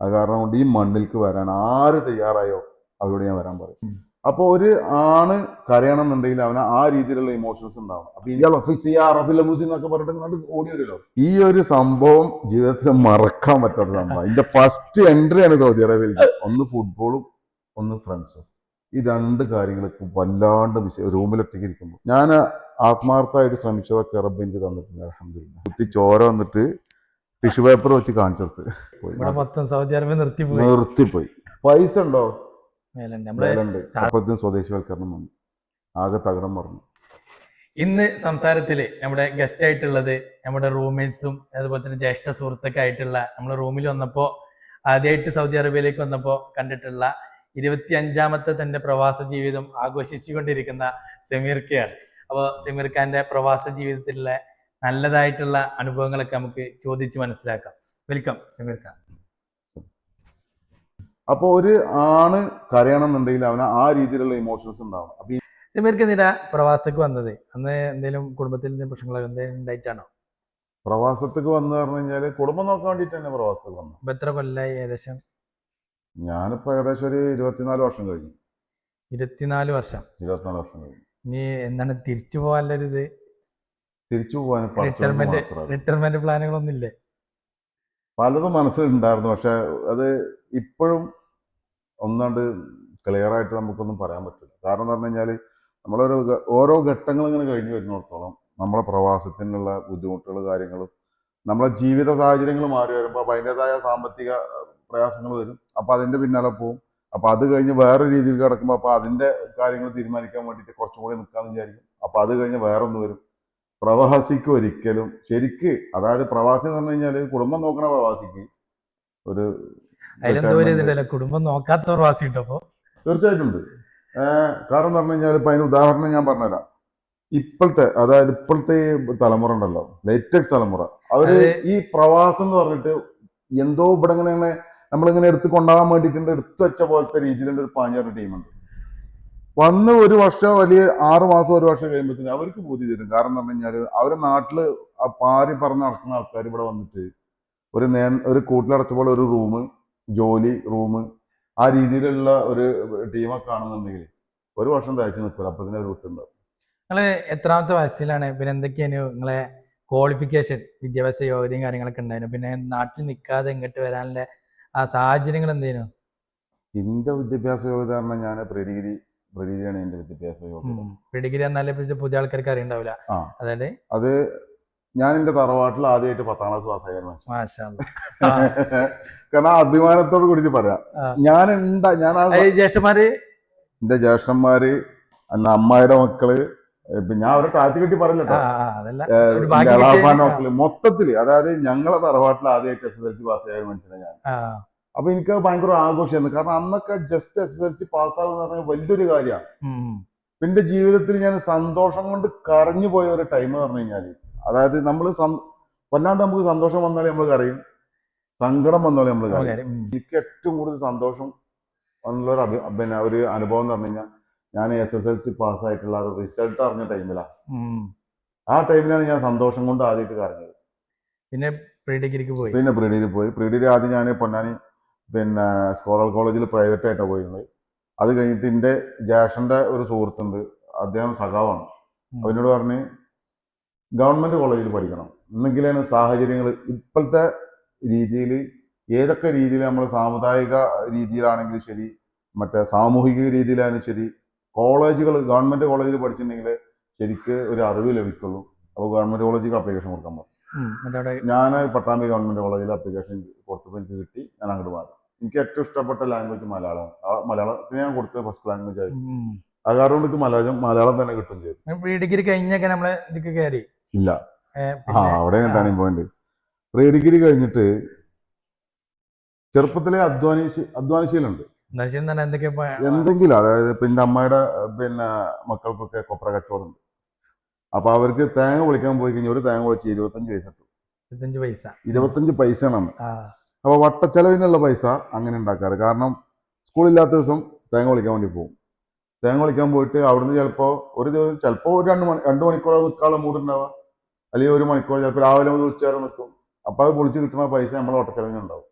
അത് കാരണം കൊണ്ട് ഈ മണ്ണിലേക്ക് വരാൻ ആര് തയ്യാറായോ അവരോട് ഞാൻ വരാൻ പറയും. അപ്പോൾ ഒരു ആണ് കരയണം എന്നുണ്ടെങ്കിൽ അവന് ആ രീതിയിലുള്ള ഇമോഷൻസ് ഉണ്ടാവണം. അപ്പൊ എന്നൊക്കെ പറഞ്ഞിട്ട് ഓടി വരുമല്ലോ. ഈ ഒരു സംഭവം ജീവിതത്തിൽ മറക്കാൻ പറ്റാത്ത സംഭവം. ഇതിന്റെ ഫസ്റ്റ് എൻട്രി ആണ് സൗദി അറേബ്യയിൽ. ഒന്ന് ഫുട്ബോളും ഒന്ന് ഫ്രണ്ട്സും. ഈ രണ്ട് കാര്യങ്ങൾക്ക് വല്ലാണ്ട് റൂമിലൊറ്റയ്ക്ക് ഇരിക്കുമ്പോൾ ഞാൻ ആത്മാർത്ഥമായിട്ട് ശ്രമിച്ചതൊക്കെ റബ്ബ് എനിക്ക് തന്നിട്ടുണ്ട്. അൽഹംദുലില്ലാഹ്. കുത്തി ചോര വന്നിട്ട് ടിഷ്യൂ പേപ്പർ വെച്ച് കാണിച്ചെടുത്ത് നിർത്തിപ്പോയി. പൈസ ഉണ്ടോ? വേലുണ്ട്. അപ്പോഴത്തേക്കും സ്വദേശിവൽക്കരണം വന്നു. ആകെ തകടം പറഞ്ഞു. ഇന്ന് സംസാരത്തില് നമ്മുടെ ഗസ്റ്റ് ആയിട്ടുള്ളത് നമ്മുടെ റൂംമേറ്റ്സും അതുപോലെ തന്നെ ജ്യേഷ്ഠ സുഹൃത്തൊക്കെ ആയിട്ടുള്ള നമ്മുടെ റൂമിൽ വന്നപ്പോ ആദ്യമായിട്ട് സൗദി അറേബ്യയിലേക്ക് വന്നപ്പോ കണ്ടിട്ടുള്ള 25ാമത്തെ തന്റെ പ്രവാസ ജീവിതം ആഘോഷിച്ചുകൊണ്ടിരിക്കുന്ന സമീർ ഖാണ്. അപ്പോൾ സമീർ ഖാന്റെ പ്രവാസ ജീവിതത്തിലുള്ള നല്ലതായിട്ടുള്ള അനുഭവങ്ങളൊക്കെ നമുക്ക് ചോദിച്ച് മനസ്സിലാക്കാം. വെൽക്കം സമീർ ഖാൻ. അപ്പോൾ ഒരു ആണ് കരയണം എന്നുണ്ടെങ്കിൽ അവന് ആ രീതിയിലുള്ള ഇമോഷൻസ് ഉണ്ടാവണം. അപ്പൊ സമീർക്ക് എന്തിനാ പ്രവാസത്തേക്ക് വന്നത്? അന്ന് എന്തെങ്കിലും കുടുംബത്തിൽ എന്തെങ്കിലും പ്രശ്നങ്ങളോ എന്തെങ്കിലും ഉണ്ടായിട്ടാണോ പ്രവാസത്തേക്ക് വന്നു പറഞ്ഞു കഴിഞ്ഞാല് കുടുംബം നോക്കാൻ വേണ്ടിട്ട് തന്നെ പ്രവാസത്തേക്ക് വന്നു. അപ്പൊ എത്ര കൊല്ലായി ഏകദേശം? ഞാനിപ്പോ ഏകദേശം ഒരു 24 വർഷം കഴിഞ്ഞു. 24 വർഷം. 24 വർഷം കഴിഞ്ഞു. ഇനി എന്താണ് തിരിച്ചു പോകാനുള്ളൊരിത്? തിരിച്ചു പോകാൻ റിട്ടയർമെന്റ് പ്ലാനുകളൊന്നും ഇല്ലേ? പലതും മനസ്സിലുണ്ടായിരുന്നു. പക്ഷെ അത് ഇപ്പോഴും ഒന്നാണ്ട് ക്ലിയർ ആയിട്ട് നമുക്കൊന്നും പറയാൻ പറ്റില്ല. കാരണം എന്ന് പറഞ്ഞു കഴിഞ്ഞാൽ ഓരോ ഘട്ടങ്ങൾ ഇങ്ങനെ കഴിഞ്ഞു വരുന്നിടത്തോളം നമ്മളെ പ്രവാസത്തിനുള്ള ബുദ്ധിമുട്ടുകൾ കാര്യങ്ങളും നമ്മളെ ജീവിത സാഹചര്യങ്ങൾ മാറി വരുമ്പോൾ അപ്പോൾ അതിൻ്റെതായ സാമ്പത്തിക പ്രയാസങ്ങൾ വരും. അപ്പോൾ അതിൻ്റെ പിന്നാലെ പോവും. അപ്പോൾ അത് കഴിഞ്ഞ് വേറെ രീതിയിൽ കിടക്കുമ്പോൾ അപ്പോൾ അതിൻ്റെ കാര്യങ്ങൾ തീരുമാനിക്കാൻ വേണ്ടിയിട്ട് കുറച്ചും കൂടി നിൽക്കാമെന്ന് വിചാരിക്കും. അപ്പോൾ അത് കഴിഞ്ഞ് വേറൊന്ന് വരും. പ്രവാസിക്ക് ഒരിക്കലും ശരിക്ക്, അതായത് പ്രവാസി എന്ന് പറഞ്ഞു കഴിഞ്ഞാൽ കുടുംബം നോക്കണ പ്രവാസിക്ക് ഒരു കുടുംബം നോക്കാത്ത പ്രവാസി ഉണ്ടോ? തീർച്ചയായിട്ടും ഉണ്ട്. കാരണം എന്ന് പറഞ്ഞു കഴിഞ്ഞാൽ ഇപ്പൊ അതിന് ഉദാഹരണം ഞാൻ പറഞ്ഞുതരാം. ഇപ്പോഴത്തെ തലമുറ ഉണ്ടല്ലോ, ലേറ്റസ്റ്റ് തലമുറ, അവര് ഈ പ്രവാസം എന്ന് പറഞ്ഞിട്ട് എന്തോ ഇവിടെ ഇങ്ങനെ നമ്മളിങ്ങനെ എടുത്ത് കൊണ്ടുപോകാൻ വേണ്ടിയിട്ടുണ്ട് എടുത്തു വെച്ച പോലത്തെ രീതിയിലുള്ള ഒരു 5-6 ടീമുണ്ട്. വന്ന് ഒരു വർഷം വലിയ 6 മാസം 1 വർഷം കഴിയുമ്പോഴത്തേന് അവർക്ക് ബോധി തരും. കാരണം എന്ന് പറഞ്ഞു കഴിഞ്ഞാൽ അവരുടെ നാട്ടില് പാരി പറഞ്ഞ് നടക്കുന്ന ആൾക്കാർ ഇവിടെ വന്നിട്ട് ഒരു കൂട്ടിലടച്ച പോലെ ഒരു റൂം, ജോലി, റൂം, ആ രീതിയിലുള്ള ഒരു ടീമൊക്കെ ആണെന്നുണ്ടെങ്കിൽ 1 വർഷം തയ്ച്ചു നിൽക്കില്ല. അപ്പൊ ഇതിനെ ഒരു വിട്ടുണ്ടാവും. നിങ്ങള് എത്രാമത്തെ വയസ്സിലാണ്? പിന്നെ എന്തൊക്കെയാണ് നിങ്ങളെ ക്വാളിഫിക്കേഷൻ, വിദ്യാഭ്യാസ യോഗ്യതയും കാര്യങ്ങളൊക്കെ ഉണ്ടായിരുന്നു? പിന്നെ നാട്ടിൽ നിൽക്കാതെ ഇങ്ങോട്ട് വരാനുള്ള ആ സാഹചര്യങ്ങൾ എന്തേനു? എന്റെ വിദ്യാഭ്യാസ യോഗ്യത പറഞ്ഞാൽ ഞാൻ പ്രീഡിഗ്രിയാണ് എന്റെ വിദ്യാഭ്യാസ യോഗ്യത. പ്രീഡിഗ്രി എന്നാലേ പുതിയ ആൾക്കാർക്ക് അറിയണ്ടാവില്ല. അതായത് അത് ഞാൻ എന്റെ തറവാട്ടിൽ ആദ്യമായിട്ട് 10ാം ക്ലാസ് പാസ്സായിരുന്നു. കാരണം അഭിമാനത്തോട് കൂടിയിട്ട് പറയാം. എന്റെ ജ്യേഷ്ഠന്മാര് അന്ന് അമ്മായിയുടെ മക്കള്, ഞാൻ അവരെ താഴ്ത്തി കെട്ടി പറഞ്ഞല്ലോ, മക്കള് മൊത്തത്തില്, അതായത് ഞങ്ങളെ തറവാട്ടിൽ ആദ്യമായിട്ട് SSLC പാസ്സായ മനുഷ്യനാണ് ഞാൻ. അപ്പൊ എനിക്ക് ഭയങ്കര ആഘോഷമായിരുന്നു. കാരണം അന്നൊക്കെ ജസ്റ്റ് SSLC പാസ്സാവുക എന്ന് പറഞ്ഞാൽ വലിയൊരു കാര്യമാണ്. എന്റെ ജീവിതത്തിൽ ഞാൻ സന്തോഷം കൊണ്ട് കരഞ്ഞു പോയ ഒരു ടൈം എന്ന് പറഞ്ഞു കഴിഞ്ഞാല്, അതായത് നമ്മള് വല്ലാണ്ട് നമുക്ക് സന്തോഷം വന്നാലേ നമ്മൾ കരയും, സങ്കടം വന്നാലേ നമ്മൾ കരയും. എനിക്ക് ഏറ്റവും കൂടുതൽ സന്തോഷം വന്നുള്ള ഒരു അനുഭവം എന്ന് പറഞ്ഞു കഴിഞ്ഞാൽ, ഞാൻ SSLC പാസ്സായിട്ടുള്ള ഒരു റിസൾട്ട് അറിഞ്ഞ ടൈമിലാണ്. ആ ടൈമിലാണ് ഞാൻ സന്തോഷം കൊണ്ട് ആദ്യമായിട്ട് കരഞ്ഞത്. പിന്നെ പ്രീ ഡിഗ്രി പോയി. പ്രീ ഡിഗ്രി ആദ്യം ഞാൻ പൊന്നാനി സ്കോളർ കോളേജിൽ പ്രൈവറ്റ് ആയിട്ടാണ് പോയിരുന്നത്. അത് കഴിഞ്ഞിട്ട് എൻ്റെ ജ്യേഷ്ഠന്റെ ഒരു സുഹൃത്തുണ്ട്, അദ്ദേഹം സഖാവാണ്. അവനോട് പറഞ്ഞ് ഗവൺമെന്റ് കോളേജിൽ പഠിക്കണം, എന്നെങ്കിലാണ് സാഹചര്യങ്ങൾ ഇപ്പോഴത്തെ രീതിയിൽ, ഏതൊക്കെ രീതിയിൽ നമ്മൾ സാമുദായിക രീതിയിലാണെങ്കിലും ശരി, മറ്റേ സാമൂഹിക രീതിയിലാണെങ്കിലും ശരി, ഗവൺമെന്റ് കോളേജിൽ പഠിച്ചിട്ടുണ്ടെങ്കിൽ ശരിക്ക് ഒരു അറിവ് ലഭിക്കുള്ളൂ. അപ്പോൾ ഗവൺമെന്റ് കോളേജിൽ അപ്ലിക്കേഷൻ കൊടുക്കാൻ പറഞ്ഞു. ഞാൻ പട്ടാമ്പി ഗവൺമെന്റ് കോളേജിൽ അപ്ലിക്കേഷൻ കൊടുത്തപ്പോൾ എനിക്ക് കിട്ടി. ഞാൻ അങ്ങോട്ട് മാറി. എനിക്ക് ഏറ്റവും ഇഷ്ടപ്പെട്ട ലാംഗ്വേജ് മലയാളമാണ്. മലയാളത്തിന് ഞാൻ കൊടുത്തത് ഫസ്റ്റ് ലാംഗ്വേജ് ആയിരുന്നു. അത് കാരണം എനിക്ക് മലയാളം തന്നെ കിട്ടും ചെയ്തു. പ്രീ ഡിഗ്രി കഴിഞ്ഞൊക്കെ നമ്മളെ ഇതൊക്കെ കയറി ഇല്ല. അവിടെ ടേണിംഗ് പോയിന്റ്. പ്രീ ഡിഗ്രി കഴിഞ്ഞിട്ട് ചെറുപ്പത്തിലെ അധ്വാനിശീലുണ്ട്. എന്തെങ്കിലും, അതായത് ഇപ്പൊ എന്റെ അമ്മയുടെ മക്കൾക്കൊക്കെ കൊപ്ര കച്ചവടമുണ്ട്. അപ്പൊ അവർക്ക് തേങ്ങ പൊളിക്കാൻ പോയി കഴിഞ്ഞാൽ ഒരു തേങ്ങ പൊളിച്ച് 25 പൈസ കിട്ടും. 25 പൈസയാണ്. അപ്പൊ വട്ടച്ചെലവിനുള്ള പൈസ അങ്ങനെ ഉണ്ടാക്കാറ്. കാരണം സ്കൂളില്ലാത്ത ദിവസം തേങ്ങ പൊളിക്കാൻ വേണ്ടി പോകും. തേങ്ങ പൊളിക്കാൻ പോയിട്ട് അവിടുന്ന് ചിലപ്പോ ഒരു ദിവസം ചിലപ്പോ ഒരു 2 മണിക്കൂർ നിൽക്കാനുള്ള മൂടുണ്ടാവുക, അല്ലെങ്കിൽ 1 മണിക്കൂർ, ചിലപ്പോൾ രാവിലെ മുതൽ ഉച്ചവരെ നിൽക്കും. അപ്പൊ അത് പൊളിച്ച് കിട്ടുന്ന പൈസ നമ്മളെ വട്ടച്ചെലവിന് ഉണ്ടാവും.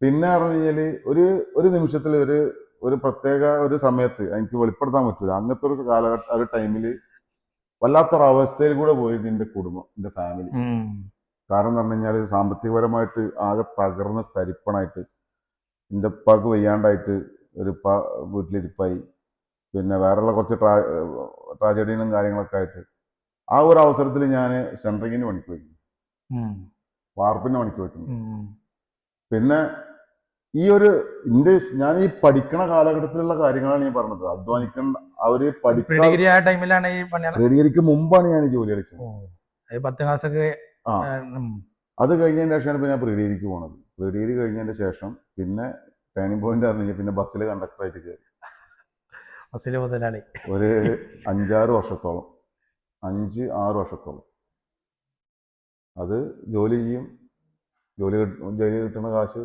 പിന്നെ പറഞ്ഞു കഴിഞ്ഞാല് ഒരു നിമിഷത്തിൽ ഒരു പ്രത്യേക ഒരു സമയത്ത് എനിക്ക് വെളിപ്പെടുത്താൻ പറ്റൂല. അങ്ങനത്തെ ഒരു കാലഘട്ട ഒരു ടൈമിൽ വല്ലാത്തൊരു അവസ്ഥയിൽ കൂടെ പോയിട്ട് എൻ്റെ കുടുംബം, എൻ്റെ ഫാമിലി. കാരണം എന്ന് പറഞ്ഞു കഴിഞ്ഞാൽ സാമ്പത്തികപരമായിട്ട് ആകെ തകർന്ന് തരിപ്പണായിട്ട്, എൻ്റെ ഉപ്പാക്ക് വയ്യാണ്ടായിട്ട് ഒരു ഉപ്പ വീട്ടിലിരിപ്പായി. പിന്നെ വേറെയുള്ള കുറച്ച് ട്രാജഡിയും കാര്യങ്ങളൊക്കെ ആയിട്ട് ആ ഒരു അവസരത്തിൽ ഞാൻ സെൻട്രിങ്ങിന് പണിക്ക് പോയിരുന്നു, വാർപ്പിന് പണിക്ക് പോയിട്ടുണ്ട്. പിന്നെ ഈ ഒരു ഞാൻ ഈ പഠിക്കണ കാലഘട്ടത്തിലുള്ള കാര്യങ്ങളാണ് ഞാൻ പറഞ്ഞത്. അധ്വാനിക്കേണ്ട അവര് ഡിഗ്രി ആ ടൈമിലാണ് ഈ പണിയാണ്. ഡിഗ്രിക്ക് മുമ്പാണ് ഞാൻ ജോലി കളിച്ചത്. 10 ക്ലാസ്സൊക്കെ. ആ, അത് കഴിഞ്ഞതിന് ശേഷമാണ് പിന്നെ പ്രീ ഡിഗ്രിക്ക് പോണത്. പ്രീ ഡിഗ്രി കഴിഞ്ഞതിന് ശേഷം പിന്നെ ടേണിംഗ് പോയിന്റ് അറിഞ്ഞു പിന്നെ ബസ്സിൽ കണ്ടക്ടറായിട്ട് കയറി. ബസ്സിലെ മുതലാളി ഒരു 5-6 വർഷത്തോളം, 5-6 വർഷത്തോളം അത് ജോലി ചെയ്യും. ജോലി കിട്ടുന്ന കാശ്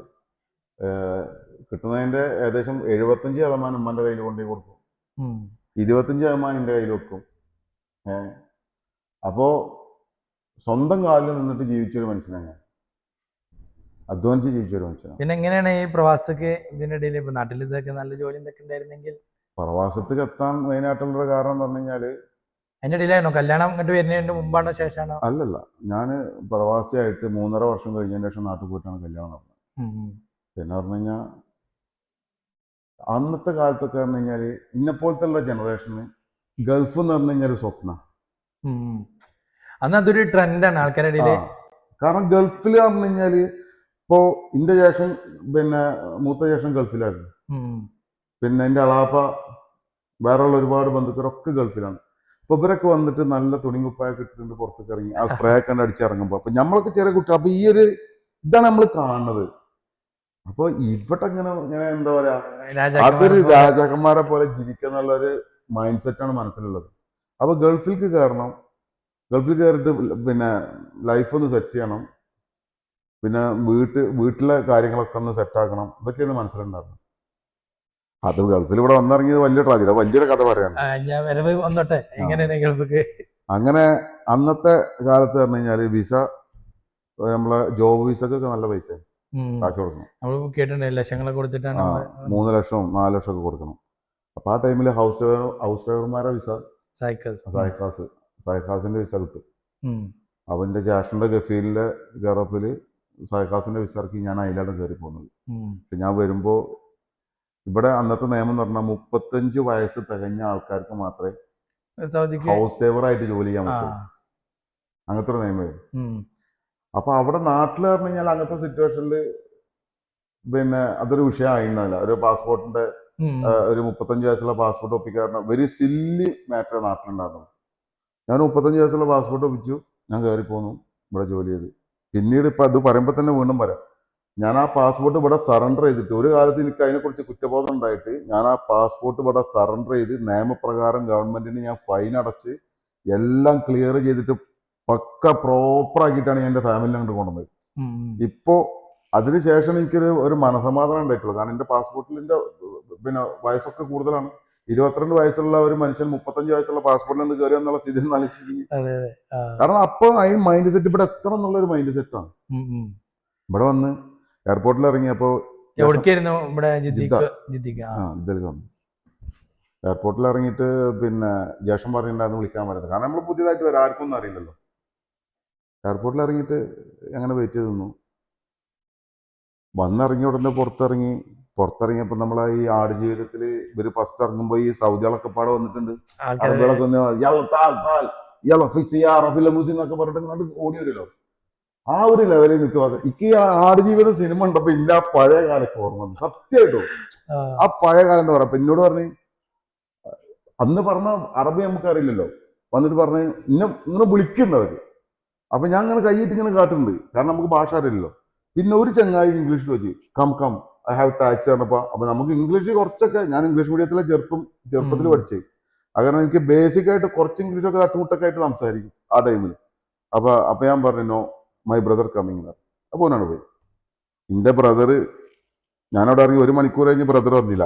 കിട്ടുന്നതിന്റെ ഏകദേശം 75% ഉമ്മന്റെ കയ്യിൽ കൊണ്ടുപോയി കൊടുക്കും, 25% എൻ്റെ കയ്യിൽ വെക്കും. അപ്പോ സ്വന്തം കാലിൽ നിന്നിട്ട് ജീവിച്ചൊരു മനുഷ്യനാണ് ഞാൻ, അധ്വാനിച്ച് ജീവിച്ചൊരു മനുഷ്യനാണ്. പിന്നെ എങ്ങനെയാണ് ഈ പ്രവാസത്തേക്ക് ഇതിനിടയിൽ ഇപ്പൊ നാട്ടിൽ ഇതൊക്കെ നല്ല ജോലി എന്തൊക്കെ ഉണ്ടായിരുന്നെങ്കിൽ? പ്രവാസത്തേക്ക് എത്താൻ മെയിനായിട്ടുള്ളൊരു കാരണം എന്ന് പറഞ്ഞു കഴിഞ്ഞാല് അതിന്റെ ഇടയിലായിരുന്നോ കല്യാണം ഇങ്ങോട്ട് വരുന്നതിന് മുമ്പാണോ ശേഷമാണോ? അല്ലല്ല, ഞാൻ പ്രവാസിയായിട്ട് 3.5 വർഷം കഴിഞ്ഞതിന് ശേഷം നാട്ടിൽ പോയിട്ടാണ് കല്യാണം നടന്നത്. പിന്നെ പറഞ്ഞു കഴിഞ്ഞാൽ അന്നത്തെ കാലത്തൊക്കെ പറഞ്ഞു കഴിഞ്ഞാല് ഇന്നെപ്പോലത്തെ ഉള്ള ജനറേഷന് ഗൾഫ് എന്ന് പറഞ്ഞു കഴിഞ്ഞാൽ ഒരു സ്വപ്ന. അന്ന് അതൊരു ട്രെൻഡാണ് ആൾക്കാരുടെ ഇടയില്. കാരണം ഗൾഫിൽ പറഞ്ഞു കഴിഞ്ഞാല് ഇപ്പോ എന്റെ ശേഷം പിന്നെ മൂത്ത ശേഷം ഗൾഫിലായിരുന്നു. പിന്നെ എൻ്റെ അളാപ്പ വേറെയുള്ള ഒരുപാട് ബന്ധുക്കളൊക്കെ ഗൾഫിലാണ്. അപ്പൊ ഇവരൊക്കെ വന്നിട്ട് നല്ല തുണിക്കുപ്പായൊക്കെ ഇട്ടിട്ടുണ്ട് പുറത്തേക്ക് ഇറങ്ങി ആ സ്പ്രേ ഒക്കെ അടിച്ചിറങ്ങുമ്പോ അപ്പൊ നമ്മളൊക്കെ ചെറിയ കുട്ടികൾ. അപ്പൊ ഈ ഒരു ഇതാണ് നമ്മൾ കാണുന്നത്. അപ്പൊ ഇവിടെ ഇങ്ങനെ എന്താ പറയാ, അതൊരു രാജാക്കന്മാരെ പോലെ ജീവിക്കുക എന്നുള്ള ഒരു മൈൻഡ് സെറ്റാണ് മനസ്സിലുള്ളത്. അപ്പൊ ഗൾഫിലേക്ക് കയറണം, ഗൾഫിൽ കയറിയിട്ട് പിന്നെ ലൈഫ് ഒന്ന് സെറ്റ് ചെയ്യണം, പിന്നെ വീട്ടിലെ കാര്യങ്ങളൊക്കെ ഒന്ന് സെറ്റാക്കണം, ഇതൊക്കെയാണ് മനസ്സിലുണ്ടായിരുന്നു. അത് ഗൾഫിൽ ഇവിടെ വന്നിറങ്ങിയത് വലിയ ട്രാജഡി, വലിയൊരു കഥ പറയാണ്. അങ്ങനെ അന്നത്തെ കാലത്ത് പറഞ്ഞു കഴിഞ്ഞാല് വിസ, നമ്മളെ ജോബ് വിസക്കൊക്കെ നല്ല പൈസ കാശ് കൊടുക്കണം. ലക്ഷങ്ങളൊക്കെ കൊടുത്തിട്ടാണ് 3 ലക്ഷം 4 ലക്ഷം ഒക്കെ കൊടുക്കണം. അപ്പൊ ആ ടൈമിൽ ഹൗസ് ഡ്രൈവർമാരെ വിസ, സായ്ക്കാസിന്റെ വിസ കിട്ടും. അവന്റെ ജാഷന്റെ ഗഫീലിന്റെ ഗറഫില് സായ്ക്കാസിന്റെ വിസ ഇറക്കി ഞാൻ അതിലാണ് കയറി പോകുന്നത്. ഞാൻ വരുമ്പോ ഇവിടെ അന്നത്തെ നിയമം എന്ന് പറഞ്ഞാൽ 35 വയസ്സ് തികഞ്ഞ ആൾക്കാർക്ക് മാത്രമേ ഹൗസ് ഡ്രൈവറായിട്ട് ജോലി ചെയ്യാൻ പറ്റൂ. അങ്ങനത്തെ ഒരു നിയമമായിരുന്നു. അപ്പൊ അവിടെ നാട്ടിൽ പറഞ്ഞു കഴിഞ്ഞാൽ അങ്ങനത്തെ സിറ്റുവേഷനിൽ പിന്നെ അതൊരു വിഷയമായിരുന്നില്ല. ഒരു പാസ്പോർട്ടിന്റെ ഒരു 35 വയസ്സുള്ള പാസ്പോർട്ട് ഒപ്പിക്കാറുണ്ട് വെരി സില്ലി മാറ്റർ നാട്ടിലുണ്ടായിരുന്നു. ഞാൻ 35 വയസ്സുള്ള പാസ്പോർട്ട് ഒപ്പിച്ചു, ഞാൻ കയറി പോന്നു, ഇവിടെ ജോലി ചെയ്ത്. പിന്നീട് ഇപ്പൊ അത് പറയുമ്പോൾ തന്നെ വീണ്ടും പറയാം, ഞാൻ ആ പാസ്പോർട്ട് ഇവിടെ സറണ്ടർ ചെയ്തിട്ട് ഒരു കാലത്ത് എനിക്ക് അതിനെക്കുറിച്ച് കുറ്റബോധം ഉണ്ടായിട്ട് ഞാൻ ആ പാസ്പോർട്ട് ഇവിടെ സറണ്ടർ ചെയ്ത് നിയമപ്രകാരം ഗവൺമെന്റിന് ഞാൻ ഫൈൻ അടച്ച് എല്ലാം ക്ലിയർ ചെയ്തിട്ട് പക്ക പ്രോപ്പർ ആക്കിയിട്ടാണ് ഞാൻ എൻ്റെ ഫാമിലിനെ അങ്ങോട്ട് കൊണ്ടുവന്നത്. ഇപ്പോ അതിനുശേഷം എനിക്കൊരു മനസമാധാനം ഉണ്ടായിട്ടുള്ളൂ. കാരണം എൻ്റെ പാസ്പോർട്ടിൽ പിന്നെ വയസ്സൊക്കെ കൂടുതലാണ്. 22 വയസ്സുള്ള ഒരു മനുഷ്യൻ 35 വയസ്സുള്ള പാസ്പോർട്ടിൽ നിന്ന് കയറി എന്നുള്ള സ്ഥിതി ആലോചിച്ചു. കാരണം അപ്പൊ അതിന് മൈൻഡ് സെറ്റ് ഇവിടെ എത്തണം എന്നുള്ള ഒരു മൈൻഡ് സെറ്റാണ്. ഇവിടെ വന്ന് എയർപോർട്ടിൽ ഇറങ്ങിയപ്പോ എയർപോർട്ടിൽ ഇറങ്ങിയിട്ട് പിന്നെ ജേഷൻ പറഞ്ഞിട്ടുണ്ടായിരുന്നു വിളിക്കാൻ പറയുന്നത്. കാരണം നമ്മൾ പുതിയതായിട്ട് വരാം, ആർക്കും ഒന്നും അറിയില്ലല്ലോ. എയർപോർട്ടിൽ ഇറങ്ങിയിട്ട് അങ്ങനെ വെയിറ്റ് ചെയ്ത് നിന്നു. വന്നിറങ്ങിയ ഉടനെ പുറത്തിറങ്ങിയപ്പോ നമ്മളെ ഈ ആടുജീവിതത്തിൽ ഇവര് ഫസ്റ്റ് ഇറങ്ങുമ്പോ ഈ സൗദികളൊക്കെ പാടെ വന്നിട്ടുണ്ട്. അറബികളൊക്കെ എന്നൊക്കെ പറഞ്ഞിട്ട് ഓടി വരുമല്ലോ. ആ ഒരു ലെവലിൽ നിൽക്കുക. എനിക്ക് ഈ ആടുജീവിത സിനിമ ഉണ്ടപ്പോ ഇല്ല പഴയ കാലൊക്കെ ഓർമ്മ വന്നു സത്യമായിട്ടും. ആ പഴയ കാലം എന്താ പറയാ. എന്നോട് പറഞ്ഞ് അന്ന് പറഞ്ഞ അറബി നമുക്ക് അറിയില്ലല്ലോ. വന്നിട്ട് പറഞ്ഞ് ഇങ്ങനെ വിളിക്കുന്നുണ്ട്. അപ്പൊ ഞാൻ ഇങ്ങനെ കൈയിട്ട് ഇങ്ങനെ കാട്ടുന്നുണ്ട്, കാരണം നമുക്ക് ഭാഷ അറിയില്ലല്ലോ. പിന്നെ ഒരു ചങ്ങായി ഇംഗ്ലീഷിൽ വെച്ച് കം ഐ ഹാവ് ടാക്സി പറഞ്ഞപ്പോ അപ്പൊ നമുക്ക് ഇംഗ്ലീഷ് കുറച്ചൊക്കെ, ഞാൻ ഇംഗ്ലീഷ് മീഡിയത്തിലെ ചെറുപ്പത്തിൽ പഠിച്ചേ. കാരണം എനിക്ക് ബേസിക് ആയിട്ട് കുറച്ച് ഇംഗ്ലീഷൊക്കെ തട്ടുമുട്ടൊക്കെ ആയിട്ട് സംസാരിക്കും ആ ടൈമിൽ. അപ്പൊ ഞാൻ പറഞ്ഞു നോ മൈ ബ്രദർ കമ്മിങ്. അപ്പൊ ഓനാണ് പോയി. എന്റെ ബ്രദർ, ഞാനവിടെ ഇറങ്ങി 1 മണിക്കൂർ കഴിഞ്ഞ് ബ്രദർ വന്നില്ല,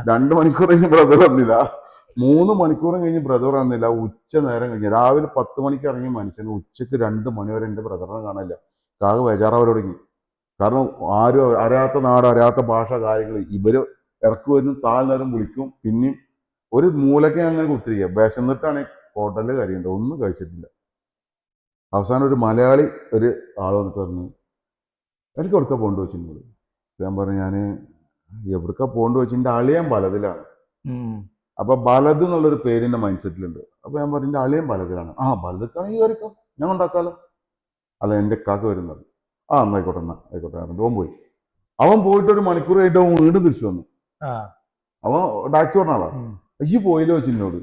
2 മണിക്കൂർ കഴിഞ്ഞ് ബ്രദർ വന്നില്ല, 3 മണിക്കൂറും കഴിഞ്ഞ് ബ്രദർ വന്നില്ല. ഉച്ച നേരം കഴിഞ്ഞ് രാവിലെ 10 മണിക്ക് ഇറങ്ങിയ മനുഷ്യന് ഉച്ചക്ക് 2 മണി വരെ എന്റെ ബ്രദറിനെ കാണില്ല. കാകെ ബേജാറാവർ തുടങ്ങി. കാരണം ആരും അറിയാത്ത നാട്, അറിയാത്ത ഭാഷ, കാര്യങ്ങൾ ഇവര് ഇടക്ക് വരും, താഴ്ന്നേരം വിളിക്കും. പിന്നെയും ഒരു മൂലയ്ക്ക് അങ്ങനെ കുത്തിരിക്കുക. വിശന്നിട്ടാണ് ഹോട്ടലിൽ കറിയുണ്ട്, ഒന്നും കഴിച്ചിട്ടില്ല. അവസാനം ഒരു മലയാളി ഒരു ആൾ വന്നിട്ട് പറഞ്ഞു, എനിക്ക് എവിടുക്ക പോകേണ്ടി വെച്ചിട്ടുള്ളത്. ഞാൻ പറഞ്ഞു, ഞാൻ എവിടുക്ക പോകേണ്ടി വെച്ചിട്ട് അളിയൻ ബലതിലാണ്. അപ്പൊ ബലത് എന്നുള്ളൊരു പേരിന്റെ മൈൻഡ് സെറ്റിലുണ്ട്. അപ്പൊ ഞാൻ പറഞ്ഞു, എന്റെ അളിയൻ ബലതിലാണ്. ആ ബലതക്കാണെങ്കിൽ കയറിക്കോ, ഞാൻ ഉണ്ടാക്കാലോ. അല്ല, എന്റെ കാക്ക വരുന്നത്. ആ എന്നായിക്കോട്ടെ, എന്നാ ആയിക്കോട്ടെ. ഓൻ പോയി. അവൻ പോയിട്ട് ഒരു മണിക്കൂർ കഴിഞ്ഞിട്ട് അവൻ വീണ്ടും തിരിച്ചു വന്നു. അവൻ ടാക്സി പറഞ്ഞ ആളാ. ഈ പോയില്ലോ വെച്ചിന്നോട്.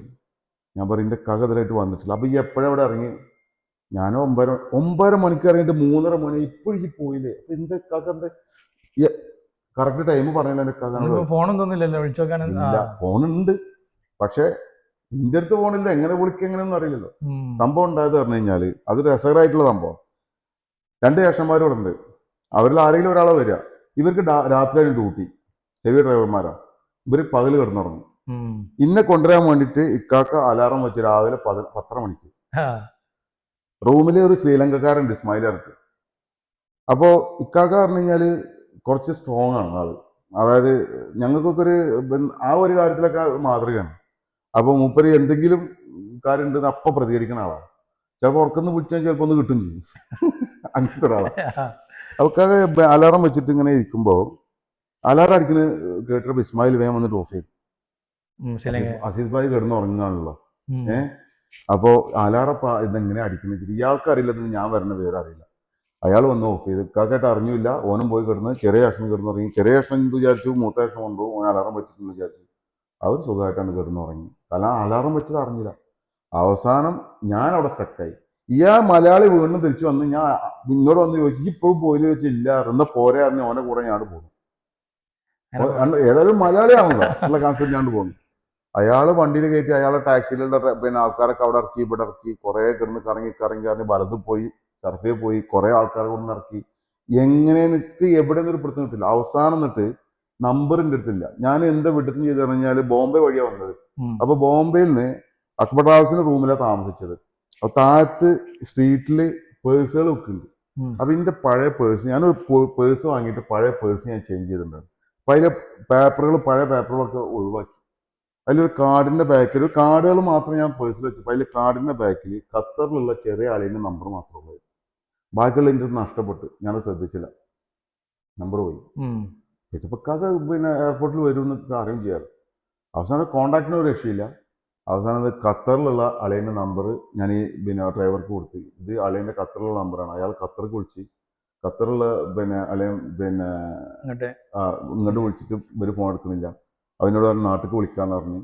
ഞാൻ പറയും, എന്റെ കാക്ക ഇതിലായിട്ട് വന്നിട്ടില്ല. അപ്പൊ ഈ എപ്പോഴെവിടെ ഇറങ്ങി? ഞാൻ 9:30 മണിക്ക് ഇറങ്ങിയിട്ട് 3:30 മണി ഇപ്പോഴും ഈ പോയില്ലേ? അപ്പൊ എന്റെ കാക്ക എന്താ കറക്റ്റ് ടൈം പറഞ്ഞില്ല. എന്റെ കാക്ക ഫോണും തന്നില്ലല്ലോ വിളിച്ചോക്കാൻ. ഇല്ല, ഫോണുണ്ട്, പക്ഷെ ഇന്റെ അടുത്ത് ഫോണില്ല. എങ്ങനെ വിളിക്കുക എങ്ങനെയൊന്നും അറിയില്ലല്ലോ. സംഭവം ഉണ്ടായത് പറഞ്ഞു കഴിഞ്ഞാല് അത് രസകരമായിട്ടുള്ള സംഭവം. 2 ജ്യേഷ്ഠന്മാരും ഇവിടെ ഉണ്ട്. അവരിൽ ആരെങ്കിലും ഒരാളെ വരിക. ഇവർക്ക് രാത്രിയാണ് ഡ്യൂട്ടി, ഹെവി ഡ്രൈവർമാരാ. ഇവര് പകല് കിടന്നുറങ്ങും. ഇന്നെ കൊണ്ടുവരാൻ വേണ്ടിയിട്ട് ഇക്കാക്ക അലാറം വെച്ച് രാവിലെ 10:30 മണിക്ക്. റൂമിലെ ഒരു ശ്രീലങ്കക്കാരുണ്ട്, ഇസ്മായിൽ ഇറക്ക്. അപ്പോ ഇക്കാക്ക പറഞ്ഞു കഴിഞ്ഞാല് കുറച്ച് സ്ട്രോങ് ആണ് ആള്. അതായത് ഞങ്ങൾക്കൊക്കെ ആ ഒരു കാര്യത്തിലൊക്കെ മാതൃകയാണ്. അപ്പൊ മൂപ്പര് എന്തെങ്കിലും കാര്യം ഉണ്ടെന്ന് അപ്പൊ പ്രതികരിക്കുന്ന ആളാണ്. ചിലപ്പോൾ ഉറക്കൊന്ന് വിളിച്ചാൽ ചിലപ്പോൾ ഒന്ന് കിട്ടും ചെയ്യും. അങ്ങനത്തെ ഒരാളാണ്. അവർക്ക് അലാറം വെച്ചിട്ട് ഇങ്ങനെ ഇരിക്കുമ്പോൾ അലാറം അടിക്കുന്ന കേട്ടിട്ട് ഇസ്മായിൽ വേഗം വന്നിട്ട് ഓഫ് ചെയ്തു. അസീസ് ഭായി കിടന്ന് ഉറങ്ങാണല്ലോ. അപ്പോ അലാറം ഇതെങ്ങനെ അടിക്കുന്നത് ഇയാൾക്ക് അറിയില്ലെന്ന്, ഞാൻ വരുന്ന വിവരം അറിയില്ല. അയാൾ വന്ന് ഓഫ് ചെയ്ത്. ഇക്കാക്കായിട്ട് അറിഞ്ഞില്ല. ഓനും പോയി കിടന്ന് ചെറിയ കഷ്ണം കിടന്ന് ഉറങ്ങി. ചെറിയ കഷ്ണം എന്ത് വിചാരിച്ചു? മൂത്ത കഷ്ണം കൊണ്ടുപോകും. ഓൻ അലാറം വെച്ചിട്ടെന്ന് വിചാരിച്ചു. അവർ സുഖമായിട്ടാണ് കിടന്ന് ഉറങ്ങി. കാരണം അലാറം വെച്ചത് അറിഞ്ഞില്ല. അവസാനം ഞാൻ അവിടെ സ്റ്റക്കായി. മലയാളി വീണ്ടും തിരിച്ചു വന്ന് ഞാൻ ഇങ്ങോട്ട് വന്ന് ചോദിച്ചു, ഇപ്പോഴും പോയില്ല വെച്ചില്ല. എന്നാ പോരെ അറിഞ്ഞ ഓനെ കൂടെ ഞാൻ പോകുന്നു. ഏതായാലും മലയാളിയാണല്ലോ ഉള്ള കോൺസെപ്റ്റ് ഞാൻ പോകുന്നു. അയാള് വണ്ടിയിൽ കയറ്റി അയാളെ ടാക്സിയിലുള്ള ആൾക്കാരൊക്കെ അവിടെ ഇറക്കി, ഇവിടെ ഇറക്കി. കുറെ കിടന്ന് കറങ്ങി വലത് പോയി, സർഫയിൽ പോയി, കുറെ ആൾക്കാരെ കൊണ്ട് ഇറക്കി. എങ്ങനെ നിൽക്ക് എവിടെ നിന്നൊരു പിടുത്തം കിട്ടില്ല. അവസാനം എന്നിട്ട് നമ്പറിന്റെ അടുത്തില്ല. ഞാൻ എന്താ വിടുത്തം ചെയ്ത് പറഞ്ഞാല് ബോംബെ വഴിയാ വന്നത്. അപ്പൊ ബോംബെയിൽ നിന്ന് അക്ബർ ട്രാവൽസിന്റെ റൂമിലാണ് താമസിച്ചത്. അപ്പൊ താഴത്ത് സ്ട്രീറ്റില് പേഴ്സുകൾ വെക്കുന്നുണ്ട്. അപ്പൊ ഇതിന്റെ പഴയ പേഴ്സ്, ഞാനൊരു പേഴ്സ് വാങ്ങിയിട്ട് പഴയ പേഴ്സ് ഞാൻ ചേഞ്ച് ചെയ്തിട്ടുണ്ടായിരുന്നു. അപ്പൊ അതിലെ പഴയ പേപ്പറുകളൊക്കെ ഒഴിവാക്കി. അതിലൊരു കാർഡിന്റെ ബാക്കിൽ, ഒരു കാർഡുകൾ മാത്രം ഞാൻ പേഴ്സിൽ വെച്ചപ്പോൾ അതിൽ കാർഡിന്റെ ബാക്കിൽ ഖത്തറിലുള്ള ചെറിയ ആളിന്റെ നമ്പർ മാത്രമേ ഉള്ളൂ. ബാക്കിയുള്ള എൻ്റെ നഷ്ടപ്പെട്ടു. ഞാനത് ശ്രദ്ധിച്ചില്ല. നമ്പർ പോയി. ഇതിപ്പൊക്കെ പിന്നെ എയർപോർട്ടിൽ വരുമെന്ന് അറിയും ചെയ്യാറ്. അവസാനം കോണ്ടാക്ടിന് ഒരു രക്ഷയില്ല. അവസാനം അത് ഖത്തറിലുള്ള അളിയൻ്റെ നമ്പർ ഞാൻ ഈ ഡ്രൈവർക്ക് കൊടുത്തു. ഇത് അളിയൻ്റെ ഖത്തറിലുള്ള നമ്പറാണ്. അയാൾ ഖത്തർക്ക് വിളിച്ച്, ഖത്തറിലുള്ള അളിയൻ ഇങ്ങോട്ട് വിളിച്ചിട്ട് ഇവർ ഫോൺ എടുക്കുന്നില്ല. അവനോട് പറഞ്ഞു നാട്ടിലേക്ക് വിളിക്കാന്ന് പറഞ്ഞു.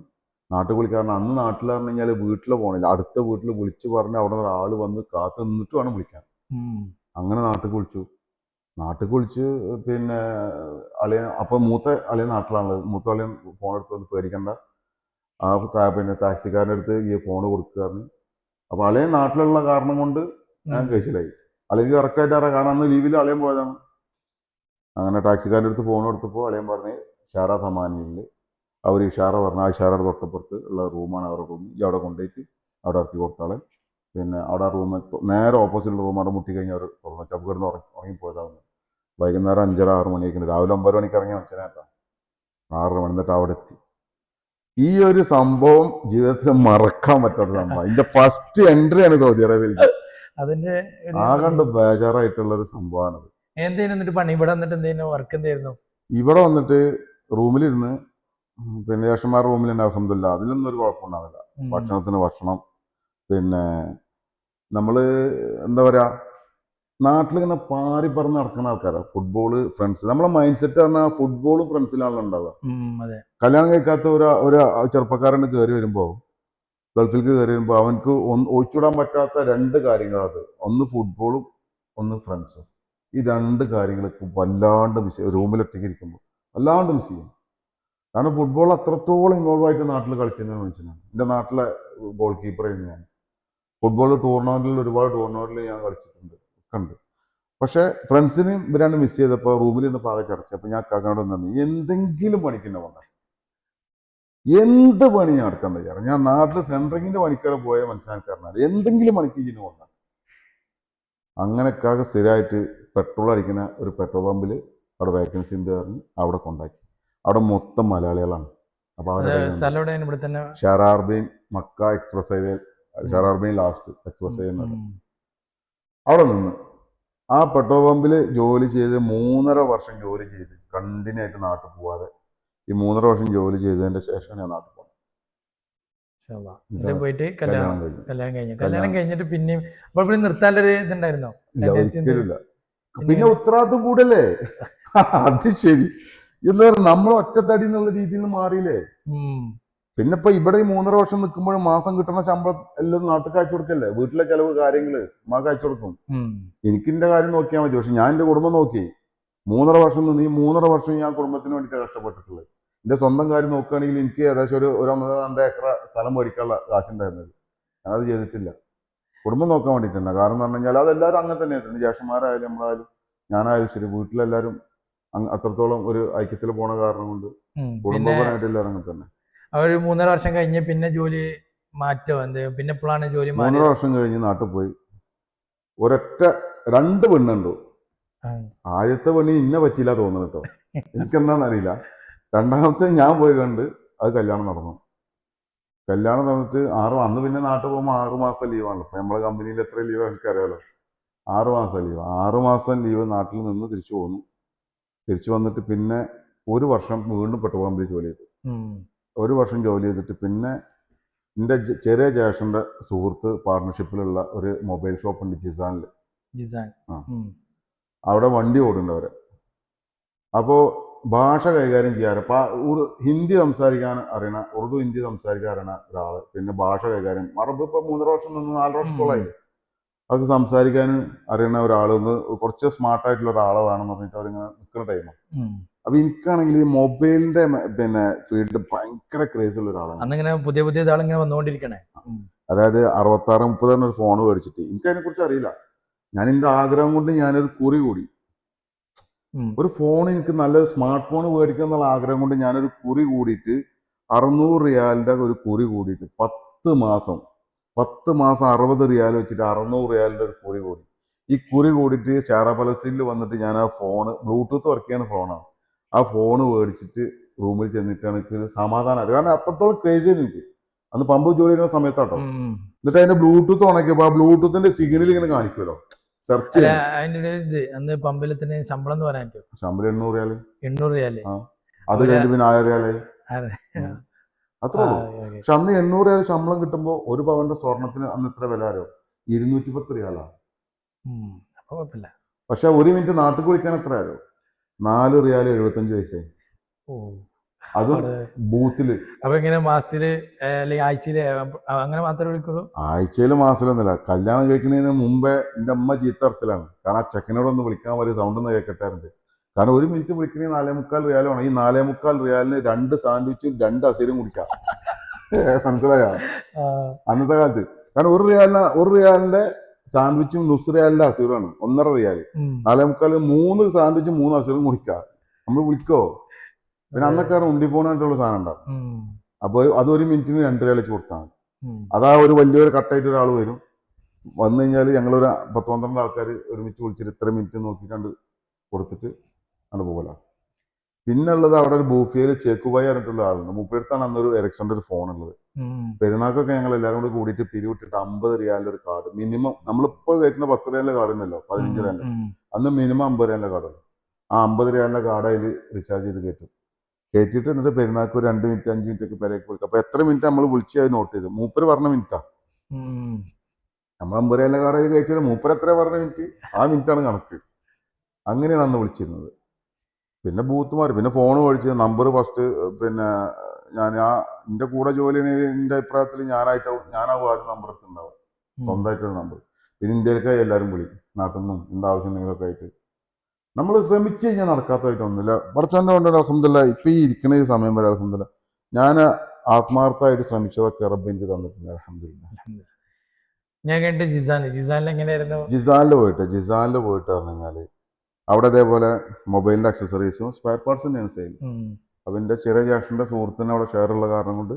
നാട്ടിൽ വിളിക്കാൻ അന്ന് നാട്ടിൽ പറഞ്ഞു കഴിഞ്ഞാൽ വീട്ടിൽ പോകണില്ല. അടുത്ത വീട്ടിൽ വിളിച്ച് പറഞ്ഞ് അവിടെ നിന്ന് ഒരാൾ വന്ന് കാത്തു നിന്നിട്ട് വേണം വിളിക്കാൻ. അങ്ങനെ നാട്ടിൽ വിളിച്ചു. അളിയൻ, അപ്പൊ മൂത്ത അളിയൻ നാട്ടിലാണുള്ളത്. മൂത്ത അളിയൻ ഫോൺ എടുത്ത് പേടിക്കണ്ട, ആ ടാക്സിക്കാരൻ്റെ അടുത്ത് ഈ ഫോൺ കൊടുക്കുകയായിരുന്നു. അപ്പൊ അളിയൻ നാട്ടിലുള്ള കാരണം കൊണ്ട് ഞാൻ കേസിലായി. അളിയക്ക് കറക്റ്റായിട്ട് അറിയാം, കാരണം അന്ന് ലീവിൽ അളിയൻ പോയതാണ്. അങ്ങനെ ടാക്സിക്കാരൻ്റെ അടുത്ത് ഫോൺ കൊടുത്തപ്പോൾ അളിയൻ പറഞ്ഞ് ഇഷാറ സമാനിയിൽ അവർ ഇഷാറ പറഞ്ഞു. ആ ഇഷാറയുടെ തൊട്ടപ്പുറത്ത് ഉള്ള റൂമാണ് അവരുടെ റൂം. ഈ അവിടെ കൊണ്ടുപോയിട്ട് അവിടെ ഇറക്കി കൊടുത്താളെ. അവിടെ റൂം നേരെ ഓപ്പോസിറ്റുള്ള റൂം അവിടെ മുട്ടി കഴിഞ്ഞാൽ അവർ തുറന്നു. ചപ്പ് കിടന്ന് ഉറങ്ങിപ്പോയതാവുന്നു. വൈകുന്നേരം 5:30-6 മണിയൊക്കെ. രാവിലെ 9 മണിക്ക് ഇറങ്ങിയ മനുഷ്യനേട്ടാ 6 മണി എന്നിട്ട് അവിടെ എത്തി. ഈ ഒരു സംഭവം ജീവിതത്തിൽ മറക്കാൻ പറ്റാത്ത സംഭവം. ഇതിന്റെ ഫസ്റ്റ് എൻട്രിയാണ് സൗദി അറേബ്യയിൽ. അതിന്റെ ആകണ്ട് ബേജാറായിട്ടുള്ള ഒരു സംഭവമാണത്. ഇവിടെ വന്നിട്ട് റൂമിലിരുന്ന് ജ്യേഷ്ഠന്മാരുടെ റൂമിൽ തന്നെ അൽഹംദുലില്ലാ അതിലൊന്നും ഒരു കുഴപ്പമുണ്ടാവില്ല. ഭക്ഷണത്തിന് ഭക്ഷണം. പിന്നെ നമ്മള് എന്താ പറയാ, നാട്ടിലിങ്ങനെ പാറി പറന്ന് നടക്കുന്ന ആൾക്കാരാണ്. Football, friends. നമ്മളെ മൈൻഡ് സെറ്റ് പറഞ്ഞാൽ ഫുട്ബോളും ഫ്രണ്ട്സിലാണല്ലോ ഉണ്ടാവുക. കല്യാണം കഴിക്കാത്ത ഒരു ചെറുപ്പക്കാരന് കയറി വരുമ്പോൾ, ഗൾഫിലേക്ക് കയറി വരുമ്പോൾ അവനക്ക് ഒഴിച്ചുവിടാൻ പറ്റാത്ത 2 കാര്യങ്ങളത്. ഒന്ന് ഫുട്ബോളും, ഒന്ന് ഫ്രണ്ട്സും. ഈ 2 കാര്യങ്ങളൊക്കെ വല്ലാണ്ട് മിസ് ചെയ്യും. റൂമിലൊറ്റയ്ക്ക് ഇരിക്കുമ്പോൾ വല്ലാണ്ട് മിസ് ചെയ്യും. കാരണം ഫുട്ബോൾ അത്രത്തോളം ഇൻവോൾവ് ആയിട്ട് നാട്ടിൽ കളിച്ചിരുന്ന മനുഷ്യനാണ്. എൻ്റെ നാട്ടിലെ ഗോൾ കീപ്പറായിരുന്നു ഞാൻ. ഫുട്ബോൾ ഒരുപാട് ടൂർണമെന്റിൽ ഞാൻ കളിച്ചിട്ടുണ്ട്, ഒക്കെ ഉണ്ട്. പക്ഷെ ഫ്രണ്ട്സിനെയും ഇവരാണ് മിസ് ചെയ്തപ്പോൾ റൂമിൽ നിന്ന് പാകം ചടച്ചു. അപ്പൊ ഞാൻ കാക്കനോട് പറഞ്ഞു, എന്തെങ്കിലും പണിക്ക് വന്ന എന്ത് പണി ഞാൻ എടുക്കാൻ തയ്യാറ്. ഞാൻ നാട്ടിൽ സെൻട്രിങ്ങിന്റെ പണിക്കാരെ പോയ മനസ്സിലാക്കാറില്ല. എന്തെങ്കിലും പണിക്ക് ഇതിന് വന്ന അങ്ങനെയൊക്കെ സ്ഥിരമായിട്ട് പെട്രോൾ അടിക്കുന്ന ഒരു പെട്രോൾ പമ്പിൽ അവിടെ വേക്കൻസി ഉണ്ട് പറഞ്ഞ് അവിടെ കൊണ്ടാക്കി. അവിടെ മൊത്തം മലയാളികളാണ്. അപ്പോൾ അത് അവരുടെ സ്ഥലം എവിടെയാണ്? ഇവിടെ തന്നെ. ഷെറാർബീൻ മക്ക എക്സ്പ്രസ് ഹൈവേ, ഷെറാർബീൻ ലാസ്റ്റ് എക്സ്പ്രസ് ഹൈവേ എന്ന് പറയും. ഉം. അവിടെ നിന്ന് ആ പെട്രോൾ പമ്പിൽ ജോലി ചെയ്ത് 3.5 വർഷം ജോലി ചെയ്ത് കണ്ടിന്യൂ ആയിട്ട് നാട്ടിൽ പോവാതെ ഈ 3.5 വർഷം ജോലി ചെയ്തതിന്റെ ശേഷമാണ് ഞാൻ നാട്ടിൽ പോകുന്നത്. ഇൻഷാല്ലാ. എന്നിട്ട് പോയിട്ട് കല്യാണം കഴിഞ്ഞു. കല്യാണം കഴിഞ്ഞു. കല്യാണം കഴിഞ്ഞിട്ട് പിന്നെയും അപ്പോൾ ഇവിടെ നിർത്താനൊരു ഇതുണ്ടായിരുന്നോ? ഇല്ല, tendency ഉണ്ട്? ഒരിക്കലുമില്ല. പിന്നെ ഉത്തരവാദിത്വം കൂടല്ലേ. അത് ശരി. എന്താ പറയുക, നമ്മൾ ഒറ്റത്തടി എന്നുള്ള രീതിയിൽ നിന്ന് മാറിയില്ലേ. ഉം. പിന്നെ ഇപ്പൊ ഇവിടെ ഈ 3.5 വർഷം നിൽക്കുമ്പോഴും മാസം കിട്ടുന്ന ശമ്പളം എല്ലാം നാട്ടിൽ അയച്ചു കൊടുക്കല്ലേ. വീട്ടിലെ ചെലവ് കാര്യങ്ങള് ഉമ്മാക്ക് അയച്ചു കൊടുക്കും. എനിക്ക് എന്റെ കാര്യം നോക്കിയാൽ മതി. പക്ഷെ ഞാൻ എന്റെ കുടുംബം നോക്കി. 3.5 വർഷം നിന്ന് ഈ 3.5 വർഷം ഞാൻ കുടുംബത്തിന് വേണ്ടിയിട്ട് കഷ്ടപ്പെട്ടിട്ടുള്ളത്. എന്റെ സ്വന്തം കാര്യം നോക്കുകയാണെങ്കിൽ എനിക്ക് ഏകദേശം ഒരു 1.5 ഏക്കർ സ്ഥലം മേടിക്കാനുള്ള കാശുണ്ടായിരുന്നത്. ഞാനത് ചെയ്തിട്ടില്ല. കുടുംബം നോക്കാൻ വേണ്ടിയിട്ടുണ്ട്. കാരണം എന്ന് പറഞ്ഞു കഴിഞ്ഞാൽ അതെല്ലാവരും അങ്ങനെ തന്നെയായിരുന്നു. ജ്യേഷ്ഠന്മാരായാലും നമ്മളായാലും ഞാനായാലും ശരി, വീട്ടിലെല്ലാവരും അത്രത്തോളം ഒരു ഐക്യത്തിൽ പോണ കാരണം കൊണ്ട് കുടുംബപരമായിട്ട് എല്ലാവരും അങ്ങനെ തന്നെ. ഒരു 3.5 വർഷം കഴിഞ്ഞ് പിന്നെ ജോലി മാറ്റോ എന്ത്? പിന്നെ എപ്പോഴാണ് ജോലി 3.5 വർഷം കഴിഞ്ഞ് നാട്ടിൽ പോയി. ഒരൊറ്റ 2 പെണ്ണുണ്ടോ. ആദ്യത്തെ പെണ്ണി ഇന്നെ പറ്റിയില്ല തോന്നുന്നു കേട്ടോ. എനിക്കെന്താണെന്ന് അറിയില്ല. രണ്ടാമത്തെ ഞാൻ പോയി കണ്ട് അത് കല്യാണം നടന്നു. കല്യാണം നടന്നിട്ട് അന്ന് പിന്നെ നാട്ടിൽ പോകുമ്പോൾ 6 മാസത്തെ ലീവാണല്ലോ. ഇപ്പൊ നമ്മളെ കമ്പനിയിൽ എത്ര ലീവ് എനിക്കറിയാലോ. 6 മാസത്തെ ലീവ്. 6 മാസം ലീവ് നാട്ടിൽ നിന്ന് തിരിച്ചു പോന്നു. തിരിച്ചു വന്നിട്ട് പിന്നെ 1 വർഷം വീണ്ടും പെട്രോൾ പമ്പിൽ ജോലി ചെയ്തു. 1 വർഷം ജോലി ചെയ്തിട്ട് പിന്നെ എൻ്റെ ചെറിയ ജ്യേഷ്ഠൻ്റെ സുഹൃത്ത് പാർട്ണർഷിപ്പിലുള്ള ഒരു മൊബൈൽ ഷോപ്പ് ഉണ്ട് ജിസാനിൽ. അവിടെ വണ്ടി ഓടുന്നുണ്ട് അവരെ. അപ്പോൾ ഭാഷ കൈകാര്യം ചെയ്യാറ് ഹിന്ദി സംസാരിക്കാൻ അറിയണ, ഉറുദു ഹിന്ദി സംസാരിക്കാൻ അറിയണ ഒരാള്, പിന്നെ ഭാഷ കൈകാര്യം അറബ് ഇപ്പൊ 3.5 വർഷം നിന്ന് 4 വർഷത്തോളായി. അത് സംസാരിക്കാൻ അറിയുന്ന ഒരാളൊന്ന് കുറച്ച് സ്മാർട്ടായിട്ടുള്ള ഒരാളെ വേണമെന്ന് പറഞ്ഞിട്ട് അവരിങ്ങനെ നിൽക്കുന്ന ടൈമാണ്. അപ്പൊ എനിക്കാണെങ്കിൽ ഈ മൊബൈലിന്റെ പിന്നെ ഫീൽഡ് ഭയങ്കര ക്രേസ് ഉള്ള ഒരാളാണ്. പുതിയ പുതിയ ആളിങ്ങനെ വന്നുകൊണ്ടിരിക്കണേ. അതായത് 6630 ഒരു ഫോൺ മേടിച്ചിട്ട് എനിക്ക് അതിനെ കുറിച്ച് അറിയില്ല. ഞാൻ എന്റെ ആഗ്രഹം കൊണ്ട് ഞാനൊരു കുറി കൂടി. ഒരു ഫോൺ, എനിക്ക് നല്ലൊരു സ്മാർട്ട് ഫോൺ മേടിക്കണം എന്നുള്ള ആഗ്രഹം കൊണ്ട് ഞാനൊരു കുറി കൂടിയിട്ട് 600 റിയാലിന്റെ ഒരു കുറി കൂടിയിട്ട് 10 മാസം 60 റിയാൽ വെച്ചിട്ട് 600 റിയാലിന്റെ ഒരു കുറി കൂടി. ഈ കുറി കൂടിയിട്ട് ഷാറ പലസ്തീനിൽ വന്നിട്ട് ഞാൻ ആ ഫോണ്, ബ്ലൂടൂത്ത് വർക്ക് ചെയ്യുന്ന ഫോണാണ്, ആ ഫോണ് മേടിച്ചിട്ട് റൂമിൽ ചെന്നിട്ടാണ് എനിക്ക് സമാധാനം. കാരണം അത്രത്തോളം ക്രേസ് ചെയ്ത് എനിക്ക് അന്ന് പമ്പ് ജോലി ചെയ്യുന്ന സമയത്താട്ടോ. എന്നിട്ട് അതിന്റെ ബ്ലൂടൂത്ത് ഉണക്കിയപ്പോ ആ ബ്ലൂടൂത്തിന്റെ സിഗ്നൽ ഇങ്ങനെ കാണിക്കുമല്ലോ, സെർച്ച് അന്ന് പമ്പിലത്തിന് ശമ്പളം എന്ന് പറയാൻ പറ്റും. ശമ്പളം 800 റിയാല്. അത് കഴിഞ്ഞ് പിന്നെ 1000 റിയാല്, അത്രേ ഉള്ളൂ. പക്ഷെ അന്ന് 800 റിയാൽ ശമ്പളം കിട്ടുമ്പോ ഒരു പവന്റെ സ്വർണത്തിന് അന്ന് എത്ര വില അറിയോ? 210 റിയാലാണ്. പക്ഷെ 1 മിനിറ്റ് നാട്ടിൽ കുളിക്കാൻ എത്ര അറിയോ? 4 റിയാൽ 75 പൈസ. അതും ബൂത്തില്. അപ്പൊ ഇങ്ങനെ മാസത്തില് അല്ലെങ്കിൽ ആഴ്ചയില് അങ്ങനെ മാത്രമേ വിളിക്കുള്ളൂ? ആഴ്ചയില് മാസത്തിലൊന്നുമില്ല. കല്യാണം കഴിക്കുന്നതിന് മുമ്പേ എന്റെ അമ്മ ചീത്തറച്ചിലാണ്. കാരണം ആ ചെക്കനോടൊന്ന് വിളിക്കാൻ വരും, സൗണ്ട് ഒന്ന് കേൾക്കട്ടാറുണ്ട്. കാരണം 1 മിനിറ്റ് വിളിക്കണമെങ്കിൽ 4.25 റിയാലാണ്. ഈ 4.25 റിയാലിന് 2 സാൻഡ്വിച്ചും 2 അസീരും കുടിക്കാം. മനസ്സിലായോ? അന്നത്തെ കാലത്ത്. കാരണം 1 റിയാലിന്റെ സാൻഡ്വിച്ചും നുസ് റിയാലിന്റെ അസീറുമാണ് 1.5 റിയാല്. 4.25 3 സാൻഡ്വിച്ചും 3 അസീറും കുടിക്കാം. നമ്മൾ വിളിക്കോ? പിന്നെ അന്നൊക്കെ ഉണ്ടി പോണായിട്ടുള്ള സാധനം ഉണ്ടാവും. അപ്പൊ അത് 1 മിനിറ്റിന് 2 റിയാൽ വെച്ച് കൊടുത്താൽ മതി. അതാ ഒരു വലിയൊരു കട്ടായിട്ട് ഒരാൾ വരും. വന്നു കഴിഞ്ഞാൽ ഞങ്ങളൊരു 10-12 ആൾക്കാർ ഒരുമിച്ച് വിളിച്ചിട്ട് ഇത്ര മിനിറ്റ് നോക്കിയിട്ടാണ്ട് കൊടുത്തിട്ട് ആണ് പോകല. പിന്നെ ഉള്ളത് അവിടെ ഒരു ബൂഫിയയിൽ ചേക്കുബായി പറഞ്ഞിട്ടുള്ള ആളുണ്ട്. മൂപ്പടുത്താണ് അന്നൊരു എറിക്സന്റെ ഒരു ഫോൺ ഉള്ളത്. പെരുന്നാക്കൊക്കെ ഞങ്ങൾ എല്ലാവരും കൂടി കൂടിയിട്ട് പിരിവിട്ടിട്ട് 50 റിയാലിന്റെ ഒരു കാർഡ് മിനിമം, നമ്മളിപ്പോ കയറ്റുന്ന 10 റിയാലിന്റെ കാർഡ് ഉണ്ടല്ലോ, 15 റിയാലിന്റെ, അന്ന് മിനിമം 50 റിയാലിന്റെ കാർഡ്. ആ 50 റിയാലിന്റെ കാർഡ് അതിൽ റീചാർജ് ചെയ്ത് കയറ്റിയിട്ട് എന്നിട്ട് പെരുന്നാൾക്ക് ഒരു 2 മിനിറ്റ് 5 മിനിറ്റ് ഒക്കെ പേരേക്ക് വിളിക്കും. അപ്പൊ എത്ര മിനിറ്റ് നമ്മൾ വിളിച്ച് അത് നോട്ട് ചെയ്ത് മൂപ്പര് പറഞ്ഞ മിനിറ്റാ. നമ്മൾ 50 റിയാലിന്റെ കാർഡ് അതിൽ കയറ്റിയത് മൂപ്പര് എത്ര പറഞ്ഞ മിനിറ്റ്, ആ മിനിറ്റാണ് കണക്ക്. അങ്ങനെയാണ് അന്ന് വിളിച്ചിരുന്നത്. പിന്നെ ബൂത്ത് മാറി, പിന്നെ ഫോൺ മേടിച്ച് നമ്പർ ഫസ്റ്റ്, പിന്നെ എൻ്റെ കൂടെ ജോലി എൻ്റെ അഭിപ്രായത്തിൽ ഞാനാവും ആദ്യം നമ്പർ എടുത്തിട്ടുണ്ടാവും, സ്വന്തമായിട്ടൊരു നമ്പർ. പിന്നെ ഇന്ത്യയിലേക്കായി എല്ലാവരും വിളിക്കും, നാട്ടിൽ നിന്നും എന്താവശ്യം എന്തെങ്കിലുമൊക്കെ ആയിട്ട്. നമ്മൾ ശ്രമിച്ചു കഴിഞ്ഞാൽ നടക്കാത്തതായിട്ടൊന്നുമില്ല. പഠിച്ചോണ്ട് കൊണ്ട് അൽഹംദുലില്ലാ ഇപ്പൊ ഈ ഇരിക്കുന്ന ഈ സമയം വരെ അൽഹംദുലില്ലാ ഞാൻ ആത്മാർത്ഥമായിട്ട് ശ്രമിച്ചതൊക്കെ റബ്ബ് എനിക്ക് തന്നിട്ടുണ്ട് അൽഹംദുലില്ലാ. ഞാൻ കേട്ട് ജിസാനിൽ എങ്ങനെയായിരുന്നു? ജിസാനിൽ പോയിട്ട് പറഞ്ഞു കഴിഞ്ഞാല് അവിടെ ഇതേപോലെ മൊബൈലിന്റെ അക്സസറീസും സ്പെയർ പാർട്സ് തന്നെയാണ് സെയിൽ. അപ്പൊ എന്റെ ചെറിയ ജ്യേഷ്ഠന്റെ സുഹൃത്തിന് അവിടെ ഷെയർ ഉള്ള കാരണം കൊണ്ട്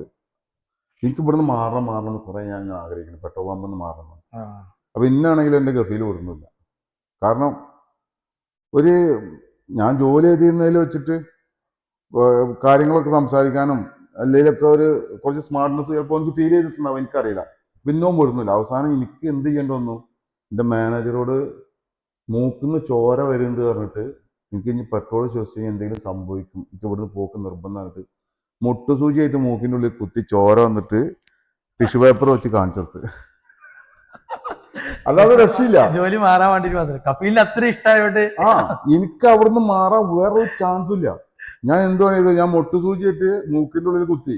എനിക്ക് ഇവിടുന്ന് മാറണം കുറെ ഞാൻ ആഗ്രഹിക്കുന്നു, പെട്രോൾ പമ്പിൽ നിന്ന് മാറണം. അപ്പൊ ഇന്നാണെങ്കിൽ എന്റെ ഗഫീൽ വിടുന്നില്ല. കാരണം ഒരു ഞാൻ ജോലി ചെയ്തിരുന്നതിൽ വെച്ചിട്ട് കാര്യങ്ങളൊക്കെ സംസാരിക്കാനും അല്ലെങ്കിൽ ഒരു കുറച്ച് സ്മാർട്ട്നെസ് ചിലപ്പോൾ എനിക്ക് ഫീൽ ചെയ്തിട്ടുണ്ടാവും, എനിക്കറിയില്ല. പിന്നോം പെടുന്നില്ല. അവസാനം എനിക്ക് എന്ത് ചെയ്യേണ്ടി വന്നു, എൻ്റെ മാനേജറോട് മൂക്കിന്ന് ചോര വരുന്നുണ്ട് പറഞ്ഞിട്ട് എനിക്ക് ഇനി പെട്രോൾ ശ്വസിച്ച് എന്തെങ്കിലും സംഭവിക്കും, എനിക്ക് ഇവിടുന്ന് പോക്ക് നിർബന്ധമായിട്ട് മുട്ടുസൂചിയായിട്ട് മൂക്കിൻ്റെ ഉള്ളിൽ കുത്തി ചോര വന്നിട്ട് ടിഷ്യൂ പേപ്പർ വെച്ച് കാണിച്ചു കൊടുത്ത്. അല്ലാതെ രക്ഷയില്ല. ജോലി മാറാൻ വേണ്ടിട്ട് മാത്രം കഫീലിന് അത്ര ഇഷ്ടമായോണ്ട് ആ എനിക്ക് അവിടുന്ന് മാറാൻ വേറൊരു ചാൻസും ഇല്ല. ഞാൻ എന്തുവാണ് ചെയ്തത്, ഞാൻ മുട്ടുസൂചിയായിട്ട് മൂക്കിൻ്റെ ഉള്ളിൽ കുത്തി,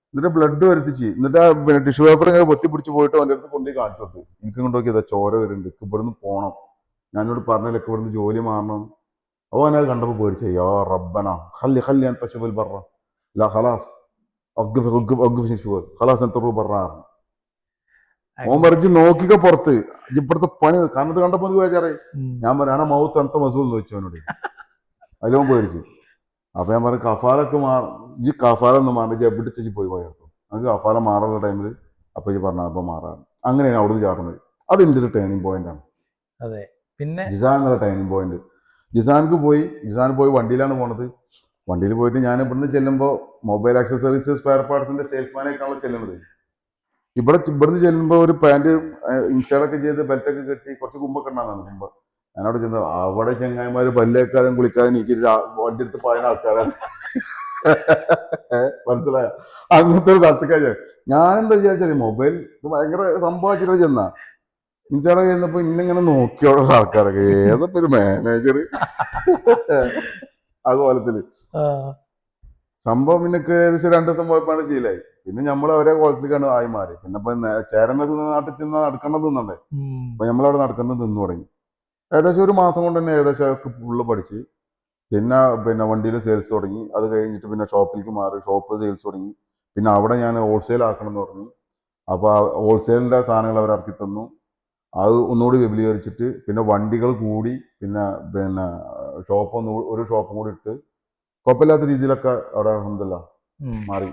എന്നിട്ട് ബ്ലഡ് വരുത്തിച്ച്, എന്നിട്ട് പിന്നെ ടിഷ്യൂ പേപ്പർ ഇങ്ങനെ പൊത്തി പിടിച്ച് പോയിട്ട് അവൻ്റെ അടുത്ത് കൊണ്ടുപോയി കാണിച്ചു കൊടുത്ത്. എനിക്ക് കൊണ്ടുപോക്കിയതാ ചോര വരുന്നുണ്ട്, എനിക്ക് ഇവിടുന്ന് പോകണം, ഞാനോട് പറഞ്ഞില്ല ഇവിടുന്ന് ജോലി മാറണം. അപ്പോൾ അവനത് കണ്ടപ്പോൾ പേടിച്ചു, യാ റബ്ബന ഖല്ലി ഖല്ലി അൻത ശുബൽ ബറ ലാ ഖലാസ് ഒഗ്ഫ് ഒഗ്ഫ് ഒഗ്ഫ് ശുബൽ ഖലാസ് അൻത റൂ ബറ. ഓൻ പറിച്ച് നോക്കിക്ക പുറത്ത്, ഇപ്പുറത്തെ പണി കണ്ടത് കണ്ടപ്പോൾ എനിക്ക് വിചാറേ. ഞാൻ പറയാം ആന മൗത്ത് അന്ത മസൂൽ ചോദിച്ചു അവനോട്, അതിലും പേടിച്ചു. അപ്പൊ ഞാൻ പറഞ്ഞു കഫാലൊക്കെ മാറും, ഈ കഫാലൊന്നും മാറി എവിടുത്തേക്ക് പോയി പോയർത്തു, നമുക്ക് കഫാല മാറുന്ന ടൈമിൽ അപ്പൊ ഈ പറഞ്ഞ അപ്പൊ മാറാറ്. അങ്ങനെയാണ് അവിടുന്ന് ചാടുന്നത്. അത് എൻ്റെ ഒരു ടേണിംഗ് പോയിന്റ് ആണ്. അതെ. പിന്നെ ജിസാൻ എന്നുള്ള ടേണിംഗ് പോയിന്റ്. ജിസാൻ പോയി വണ്ടിയിലാണ് പോണത്. വണ്ടിയിൽ പോയിട്ട് ഞാൻ ഇവിടുന്ന് ചെല്ലുമ്പോൾ മൊബൈൽ ആക്സസറീസ് സ്പെയർ പാർട്സിന്റെ സെയിൽസ്മാനേക്കാണല്ലോ ചെല്ലുന്നത്. ഇവിടുന്ന് ചെല്ലുമ്പോൾ ഒരു പാന്റ് ഇൻസ്റ്റാളൊക്കെ ചെയ്ത് ബെൽറ്റൊക്കെ കെട്ടി കുറച്ച് കുമ്പൊക്കെ ഉണ്ടാകുന്നതാണ് കുമ്പ്. ഞാനവിടെ ചെന്നത് അവിടെ ചെങ്ങായിമാര് പല്ലേക്കാതെ കുളിക്കാതെ എനിക്ക് വണ്ടി എടുത്ത് പായുന്ന ആൾക്കാരാണ്. മനസ്സിലായ അങ്ങനത്തെ ഒരു തത്തുക്കാര്. ഞാനെന്താ വിചാരിച്ചാൽ മൊബൈൽ ഭയങ്കര സംഭവിച്ചിട്ട് ചെന്നാ ഇൻസ്റ്റാള ചെയ്യുന്നപ്പോ ഇന്നിങ്ങനെ നോക്കിയോടുള്ള ആൾക്കാരൊക്കെ ഏതൊക്കെ ഒരു മാനേജർ ആ കോലത്തില് സംഭവം. പിന്നൊക്കെ ഏകദേശം 2 ദിവസം പോയപ്പോഴാണ് ശീലായി. പിന്നെ നമ്മൾ ഒരേ കോളത്തിലേക്കാണ് ആയി മാറി. പിന്നെ ഇപ്പൊ ചേരനത് നാട്ടിൽ ചെന്ന് നടക്കേണ്ടത് നിന്നണ്ടേ, അപ്പൊ നമ്മളവിടെ നടക്കുന്നത് നിന്ന് തുടങ്ങി. ഏകദേശം ഒരു മാസം കൊണ്ട് തന്നെ ഏകദേശം ഫുള്ള് പഠിച്ച് പിന്നെ വണ്ടിയിൽ സെയിൽസ് തുടങ്ങി. അത് കഴിഞ്ഞിട്ട് പിന്നെ ഷോപ്പിലേക്ക് മാറി, ഷോപ്പ് സെയിൽസ് തുടങ്ങി. പിന്നെ അവിടെ ഞാൻ ഹോൾസെയിൽ ആക്കണം എന്ന് പറഞ്ഞു. അപ്പോൾ ഹോൾസെയിലിൻ്റെ സാധനങ്ങൾ അവർ ഇറക്കി തന്നു. അത് ഒന്നുകൂടി വിപുലീകരിച്ചിട്ട് പിന്നെ വണ്ടികൾ കൂടി, പിന്നെ ഷോപ്പ് ഒരു ഷോപ്പും കൂടി ഇട്ട് കുഴപ്പമില്ലാത്ത രീതിയിലൊക്കെ അവിടെ അൽഹംദുലില്ലാ മാറി.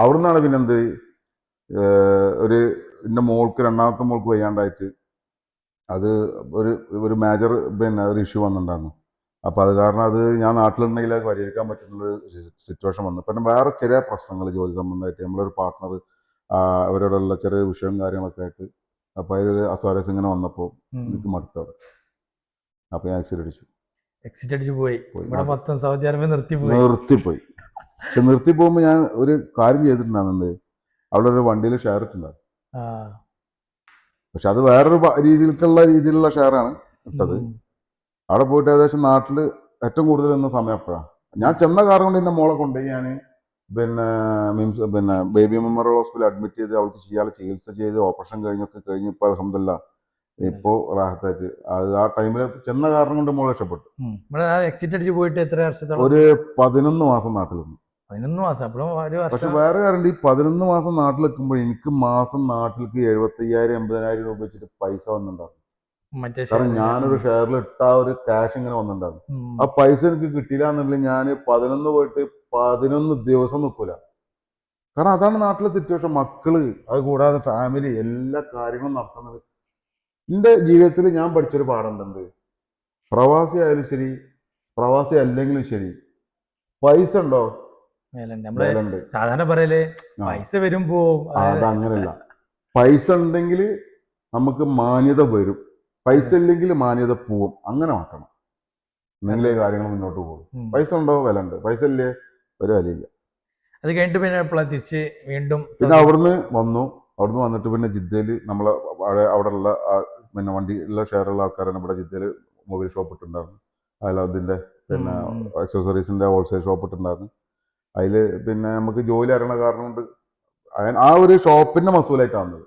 അവിടുന്നാണ് പിന്നെന്ത് ഒരു എൻ്റെ മോൾക്ക്, രണ്ടാമത്തെ മോൾക്ക് വയ്യാണ്ടായിട്ട് അത് ഒരു മേജർ ഒരു ഇഷ്യൂ വന്നിട്ടുണ്ടായിരുന്നു. അപ്പോൾ അത് കാരണം അത് ഞാൻ നാട്ടിലുണ്ടെങ്കിൽ അത് പരിഹരിക്കാൻ പറ്റുന്നൊരു സിറ്റുവേഷൻ വന്നു. പിന്നെ വേറെ ചെറിയ പ്രശ്നങ്ങൾ ജോലി സംബന്ധമായിട്ട് നമ്മളൊരു പാർട്ട്ണർ അവരോടുള്ള ചെറിയ വിഷയവും കാര്യങ്ങളൊക്കെ ആയിട്ട്, അപ്പോൾ അതിലൊരു അസ്വാരസ്യം ഇങ്ങനെ വന്നപ്പോൾ എനിക്ക് മടുത്തവിടെ. അപ്പോൾ ഞാൻ എക്സിറ്റ് അടിച്ചു. എക്സിറ്റ് അടിച്ചു പോയി. ഇവിടെ മൊത്തം സൗദി അറേബ്യ നിർത്തിപ്പോയി. പക്ഷെ നിർത്തി പോകുമ്പോൾ ഞാൻ ഒരു കാര്യം ചെയ്തിട്ടുണ്ടാകുന്നത്, അവിടെ ഒരു വണ്ടിയിൽ ഷെയർ ഇട്ടുണ്ടായിരുന്നു. പക്ഷെ അത് വേറൊരു രീതിയിലുള്ള ഷെയറാണ് ഇട്ടത്. അവിടെ പോയിട്ട് ഏകദേശം നാട്ടിൽ ഏറ്റവും കൂടുതൽ നിന്ന സമയം അപ്പോഴാണ്. ഞാൻ ചെന്ന കാര്യം കൊണ്ട് എൻ്റെ മോളെ കൊണ്ടുപോയി ഞാൻ ബേബി മെമ്മോറിയൽ ഹോസ്പിറ്റലിൽ അഡ്മിറ്റ് ചെയ്ത് അവൾക്ക് ചെയ്യാനുള്ള ചികിത്സ ചെയ്ത് ഓപ്പറേഷൻ കഴിഞ്ഞ് ഇപ്പോൾ അൽഹംദുലില്ലാ ഇപ്പോൾ റാഹത്തായിട്ട്. അത് ആ ടൈമിൽ ചെന്ന കാരണം കൊണ്ട് മോളെ രക്ഷപ്പെട്ടു. എക്സിറ്റ് അടിച്ച് പോയിട്ട് എത്ര വർഷത്തോളം? ഒരു 11 മാസം നാട്ടിൽ നിന്നു. 11 മാസം. അപ്പോഴും പക്ഷെ വേറെ കാര്യം, ഈ 11 മാസം നാട്ടിൽ നിൽക്കുമ്പോൾ എനിക്ക് മാസം നാട്ടിലേക്ക് 75,000-80,000 രൂപ വെച്ചിട്ട് പൈസ വന്നിട്ടുണ്ടായിരുന്നു. കാരണം ഞാനൊരു ഷെയറിൽ ഇട്ട ഒരു ക്യാഷ് ഇങ്ങനെ വന്നിട്ടുണ്ടായിരുന്നു. ആ പൈസ എനിക്ക് കിട്ടിയില്ല എന്നുണ്ടെങ്കിൽ ഞാൻ 11 പോയിട്ട് 11 ദിവസം നിൽക്കൂല. കാരണം അതാണ് നാട്ടിലെ സിറ്റുവേഷൻ. മക്കള്, അത് കൂടാതെ ഫാമിലി, എല്ലാ കാര്യങ്ങളും നടത്തുന്നത്. എൻ്റെ ജീവിതത്തിൽ ഞാൻ പഠിച്ചൊരു പാഠം എന്ത്, പ്രവാസി ആയാലും ശരി പ്രവാസി അല്ലെങ്കിലും ശരി, പൈസ ഉണ്ടോ സാധാരണ പറയല് പൈസ വരും പോവും. അതങ്ങനല്ല. പൈസ ഉണ്ടെങ്കിൽ നമുക്ക് മാന്യത വരും, പൈസ ഇല്ലെങ്കിൽ മാന്യത പോവും. അങ്ങനെ മാറ്റണം, എന്തെങ്കിലേ കാര്യങ്ങൾ മുന്നോട്ട് പോകും. പൈസ ഉണ്ടോ വില ഉണ്ട്, പൈസ ഇല്ലേ ഒരു വിലയില്ല. അത് കഴിഞ്ഞിട്ട് പിന്നെ തിരിച്ച് വീണ്ടും പിന്നെ അവിടുന്ന് വന്നിട്ട് പിന്നെ ജിദ്ദയിൽ നമ്മളെ അവിടെ ഉള്ള പിന്നെ വണ്ടിയുള്ള ഷെയറുള്ള ആൾക്കാരാണ് ഇവിടെ ജിദ്ദയിൽ മൊബൈൽ ഷോപ്പ് ഇട്ടുണ്ടായിരുന്നു. അതിൻ്റെ പിന്നെ അക്സസറീസിൻ്റെ ഹോൾസെയിൽ ഷോപ്പ് ഇട്ടുണ്ടായിരുന്നു. അതിൽ പിന്നെ നമുക്ക് ജോലി അറിയണ കാരണം കൊണ്ട് ആ ഒരു ഷോപ്പിന്റെ മസൂലായിട്ടാണ് വന്നത്.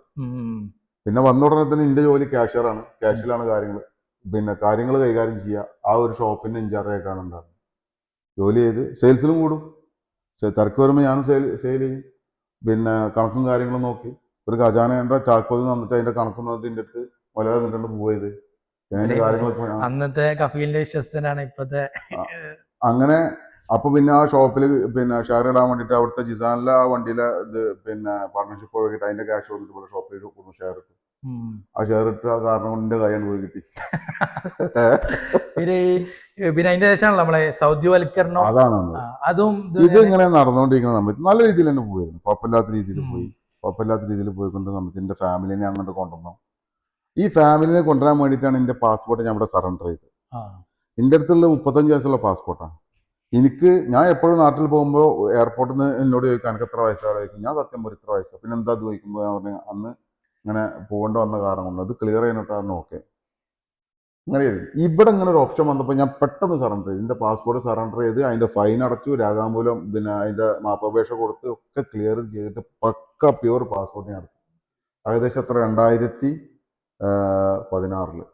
പിന്നെ വന്ന ഉടനെ തന്നെ എൻ്റെ ജോലി ക്യാഷ്യറാണ്. ക്യാഷിലാണ് കാര്യങ്ങൾ കൈകാര്യം ചെയ്യുക. ആ ഒരു ഷോപ്പിന്റെ ഇൻചാർജായിട്ടാണ് ഉണ്ടാകുന്നത്. ജോലി ചെയ്ത് സെയിൽസിലും കൂടും. തിരക്ക് വരുമ്പോൾ ഞാനും സെയിൽ ചെയ്യും. പിന്നെ കണക്കും കാര്യങ്ങളും നോക്കി ഒരു ഖജാനയുടെ ചാക്കോൽ വന്നിട്ട് അതിന്റെ കണക്കും നോക്കിട്ട് എൻ്റെ അടുത്ത് മലയാളം നിന്നിട്ടുണ്ട് പോയത്. അതിന്റെ കാര്യങ്ങളൊക്കെ അന്നത്തെ കഫീലിന്റെ വിശ്വസ്തനാണ് ഇപ്പത്തെ. അങ്ങനെ അപ്പൊ പിന്നെ ആ ഷോപ്പിൽ പിന്നെ ഷെയർ ഇടാൻ വേണ്ടിയിട്ട് അവിടുത്തെ ജിസാനിലെ ആ വണ്ടിയിലെ ഇത് പിന്നെ പാർട്ണർഷിപ്പ് വഴിയിട്ട് അതിന്റെ ക്യാഷ് വന്നിട്ട് ഇവിടെ ഷോപ്പിൽ ഷെയർ ഇട്ടു. ആ ഷെയർ ഇട്ട കാരണം കൊണ്ട് എന്റെ കൈ പോയി കിട്ടി. പിന്നെ അതിന്റെ ശേഷമാണല്ലോ നമ്മളെ സൗദിവൽക്കരണം. അതാണ് അതും ഇത് ഇങ്ങനെ നടന്നുകൊണ്ടിരിക്കുന്ന സമയത്ത് നല്ല രീതിയിൽ തന്നെ പോയിരുന്നു. കുഴപ്പമില്ലാത്ത രീതിയിൽ പോയിക്കൊണ്ട് നമുക്ക് എന്റെ ഫാമിലിനെ അങ്ങോട്ട് കൊണ്ടുവന്നു. ഈ ഫാമിലിനെ കൊണ്ടുവരാൻ വേണ്ടിയിട്ടാണ് എന്റെ പാസ്പോർട്ട് ഞാൻ ഇവിടെ സറണ്ടർ ചെയ്തത്. എന്റെ അടുത്തുള്ള 35 വയസ്സുള്ള പാസ്പോർട്ടാണ്. ഞാൻ എപ്പോഴും നാട്ടിൽ പോകുമ്പോൾ എയർപോർട്ടിൽ നിന്ന് എന്നോട് ചോദിക്കും എനിക്ക് എത്ര വയസ്സാണ് ചോദിക്കും. ഞാൻ സത്യം പറയും ഇത്ര വയസ്സാണ്. പിന്നെ എന്താ ചോദിക്കുമ്പോൾ ഞാൻ പറഞ്ഞു അന്ന് ഇങ്ങനെ പോകേണ്ട വന്ന കാരണം കൊണ്ട് അത് ക്ലിയർ ചെയ്യുന്ന കാരണം ഓക്കെ. അങ്ങനെയായിരുന്നു. ഇവിടെ ഇങ്ങനെ ഒരു ഓപ്ഷൻ വന്നപ്പോൾ ഞാൻ പെട്ടെന്ന് സറണ്ടർ ചെയ്തു. എൻ്റെ പാസ്പോർട്ട് സറണ്ടർ ചെയ്ത് അതിൻ്റെ ഫൈൻ അടച്ചു, രേഖാമൂലം പിന്നെ അതിൻ്റെ മാപ്പപേക്ഷ കൊടുത്ത് ഒക്കെ ക്ലിയർ ചെയ്തിട്ട് പക്ക പ്യൂർ പാസ്പോർട്ട് ഞാൻ എടുത്തു. ഏകദേശം എത്ര 2016 2015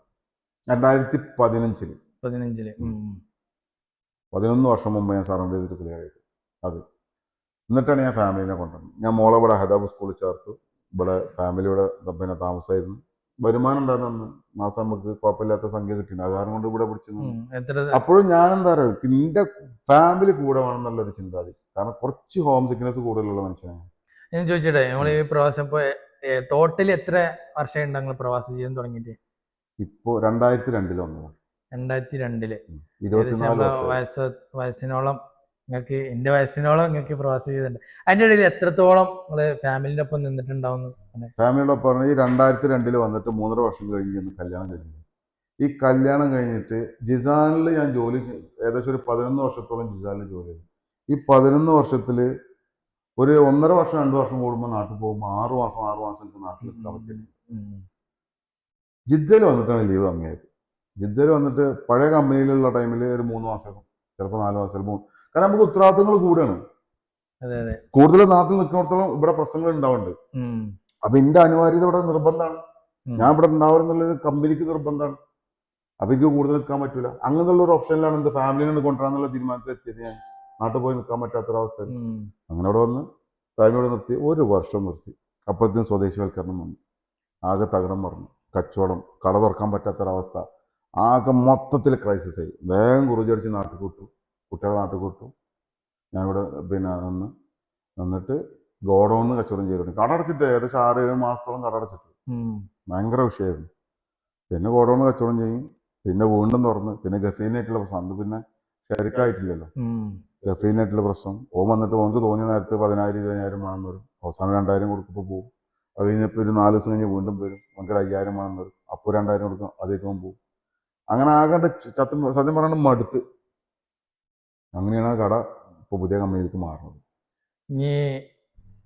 11 വർഷം മുമ്പ് ഞാൻ സറണ്ടർ ചെയ്തിട്ട് ക്ലിയർ ചെയ്തു അത്. എന്നിട്ടാണ് ഞാൻ ഫാമിലിനെ കൊണ്ടുവന്നത്. ഞാൻ മോളെ ഇവിടെ ഹദാബ് സ്കൂളിൽ ചേർത്തു. ഇവിടെ ഫാമിലിയുടെ പിന്നെ താമസമായിരുന്നു. വരുമാനം ഉണ്ടായിരുന്നു. അന്ന് മാസം നമുക്ക് കുഴപ്പമില്ലാത്ത സംഖ്യ കിട്ടിയിട്ടുണ്ട്. അത് കാരണം കൊണ്ട് ഇവിടെ പിടിച്ചു. അപ്പോഴും ഞാൻ എന്താ പറയുക നിന്റെ ഫാമിലി കൂടെ വേണം എന്നുള്ളൊരു ചിന്താതി. കാരണം കുറച്ച് ഹോം സിക്നെസ് കൂടുതലുള്ള മനുഷ്യനാണ്. ഞാൻ ചോദിച്ചിട്ടെ നമ്മൾ ഈ പ്രവാസം ഇപ്പൊ ടോട്ടലി എത്ര വർഷം ഉണ്ട് നിങ്ങൾ പ്രവാസം ചെയ്യാൻ തുടങ്ങിയിട്ട്? ഇപ്പോ 2002 വന്നു. 2002 വയസ്സിനോളം നിങ്ങൾക്ക്, എന്റെ വയസ്സിനോളം നിങ്ങൾക്ക് പ്രവാസം ചെയ്തിട്ടുണ്ട്. അതിന്റെ ഇടയിൽ എത്രത്തോളം നിങ്ങള് ഫാമിലിന്റെ ഒപ്പം നിന്നിട്ടുണ്ടാവും? ഫാമിലിയുടെ ഒപ്പം ഈ 2002 വന്നിട്ട് 3.5 വർഷം കഴിഞ്ഞ് കല്യാണം കഴിഞ്ഞു. ഈ കല്യാണം കഴിഞ്ഞിട്ട് ജിസാനിൽ ഞാൻ ജോലി ഏകദേശം ഒരു 11 വർഷത്തോളം ജിസാനിൽ ജോലി ചെയ്തു. ഈ 11 വർഷത്തിൽ ഒരു 1.5 വർഷം 2 വർഷം കൂടുമ്പോൾ നാട്ടിൽ പോകുമ്പോൾ 6 മാസം എനിക്ക് നാട്ടിൽ നിൽക്കാൻ പറ്റില്ല. ജിദ്ദയിൽ വന്നിട്ടാണ് ലീവ് വാങ്ങിയത്. ജിദ്ദയിൽ വന്നിട്ട് പഴയ കമ്പനിയിലുള്ള ടൈമിൽ ഒരു 3 മാസം, ചിലപ്പോൾ 4 മാസം, ചിലപ്പോൾ കാരണം നമുക്ക് ഉത്തരവാദിത്തങ്ങൾ കൂടുകയാണ്. കൂടുതൽ നാട്ടിൽ നിൽക്കുന്നിടത്തോളം ഇവിടെ പ്രശ്നങ്ങൾ ഉണ്ടാവുന്നുണ്ട്. അപ്പൊ എന്റെ അനിവാര്യത ഇവിടെ നിർബന്ധമാണ്. ഞാൻ ഇവിടെ ഉണ്ടാവുന്നുള്ളത് കമ്പനിക്ക് നിർബന്ധമാണ്. അപ്പൊ എനിക്ക് കൂടുതൽ നിൽക്കാൻ പറ്റൂല. അങ്ങനെയുള്ള ഒരു ഓപ്ഷനിലാണ് എന്ത് ഫാമിലിനെ കൊണ്ടുവരാന്നുള്ള തീരുമാനത്തിൽ എത്തിയത്. ഞാൻ നാട്ടിൽ പോയി നിൽക്കാൻ പറ്റാത്തൊരവസ്ഥ. അങ്ങനെ ഇവിടെ വന്ന് ഫാമിലിയോട് നിർത്തി 1 വർഷം നിർത്തി. അപ്പോഴത്തേക്കും സ്വദേശിവൽക്കരണം വന്നു. ആകെ തകിടം പറഞ്ഞു. കച്ചവടം, കട തുറക്കാൻ പറ്റാത്തൊരവസ്ഥ, ആകെ മൊത്തത്തിൽ ക്രൈസിസ് ആയി. വേഗം കുറുചടിച്ച് നാട്ടിൽ കൂട്ടു, കുട്ടികളെ നാട്ടിൽ കൂട്ടു. ഞാനിവിടെ പിന്നെ നിന്നിട്ട് ഗോഡൌണിൽ കച്ചവടം ചെയ്തിട്ടുണ്ട്. കട അടച്ചിട്ട് ഏകദേശം 6-7 മാസത്തോളം കട അടച്ചിട്ട് ഭയങ്കര വിഷയമായിരുന്നു. പിന്നെ ഗോഡൌണിൽ കച്ചവടം ചെയ്യും. പിന്നെ വീണ്ടും തുറന്ന് പിന്നെ ഗഫീനായിട്ടുള്ള പ്രശ്നം. അന്ന് പിന്നെ ശരിക്കായിട്ടില്ലല്ലോ. ഗഫീനായിട്ടുള്ള പ്രശ്നം. വന്നിട്ട് ഓനക്ക് തോന്നിയ നേരത്ത് 10,000-20,000 വേണം വരും. അവസാനം 2,000 കൊടുക്കുമ്പോൾ പോകും. അത് കഴിഞ്ഞപ്പോൾ ഒരു 4 ദിവസം കഴിഞ്ഞ് വീണ്ടും വരും. ഓനക്ക് 5,000 വേണം വരും. അപ്പോൾ 2,000 കൊടുക്കും. അതേക്കും പോകും. അങ്ങനെ ആകെ സത്യം പറയാണ്ട് മടുത്ത്. അങ്ങനെയാണ് ആ കട ഇപ്പോൾ പുതിയ കമ്പനിയിലേക്ക് മാറുന്നത്. ഇനി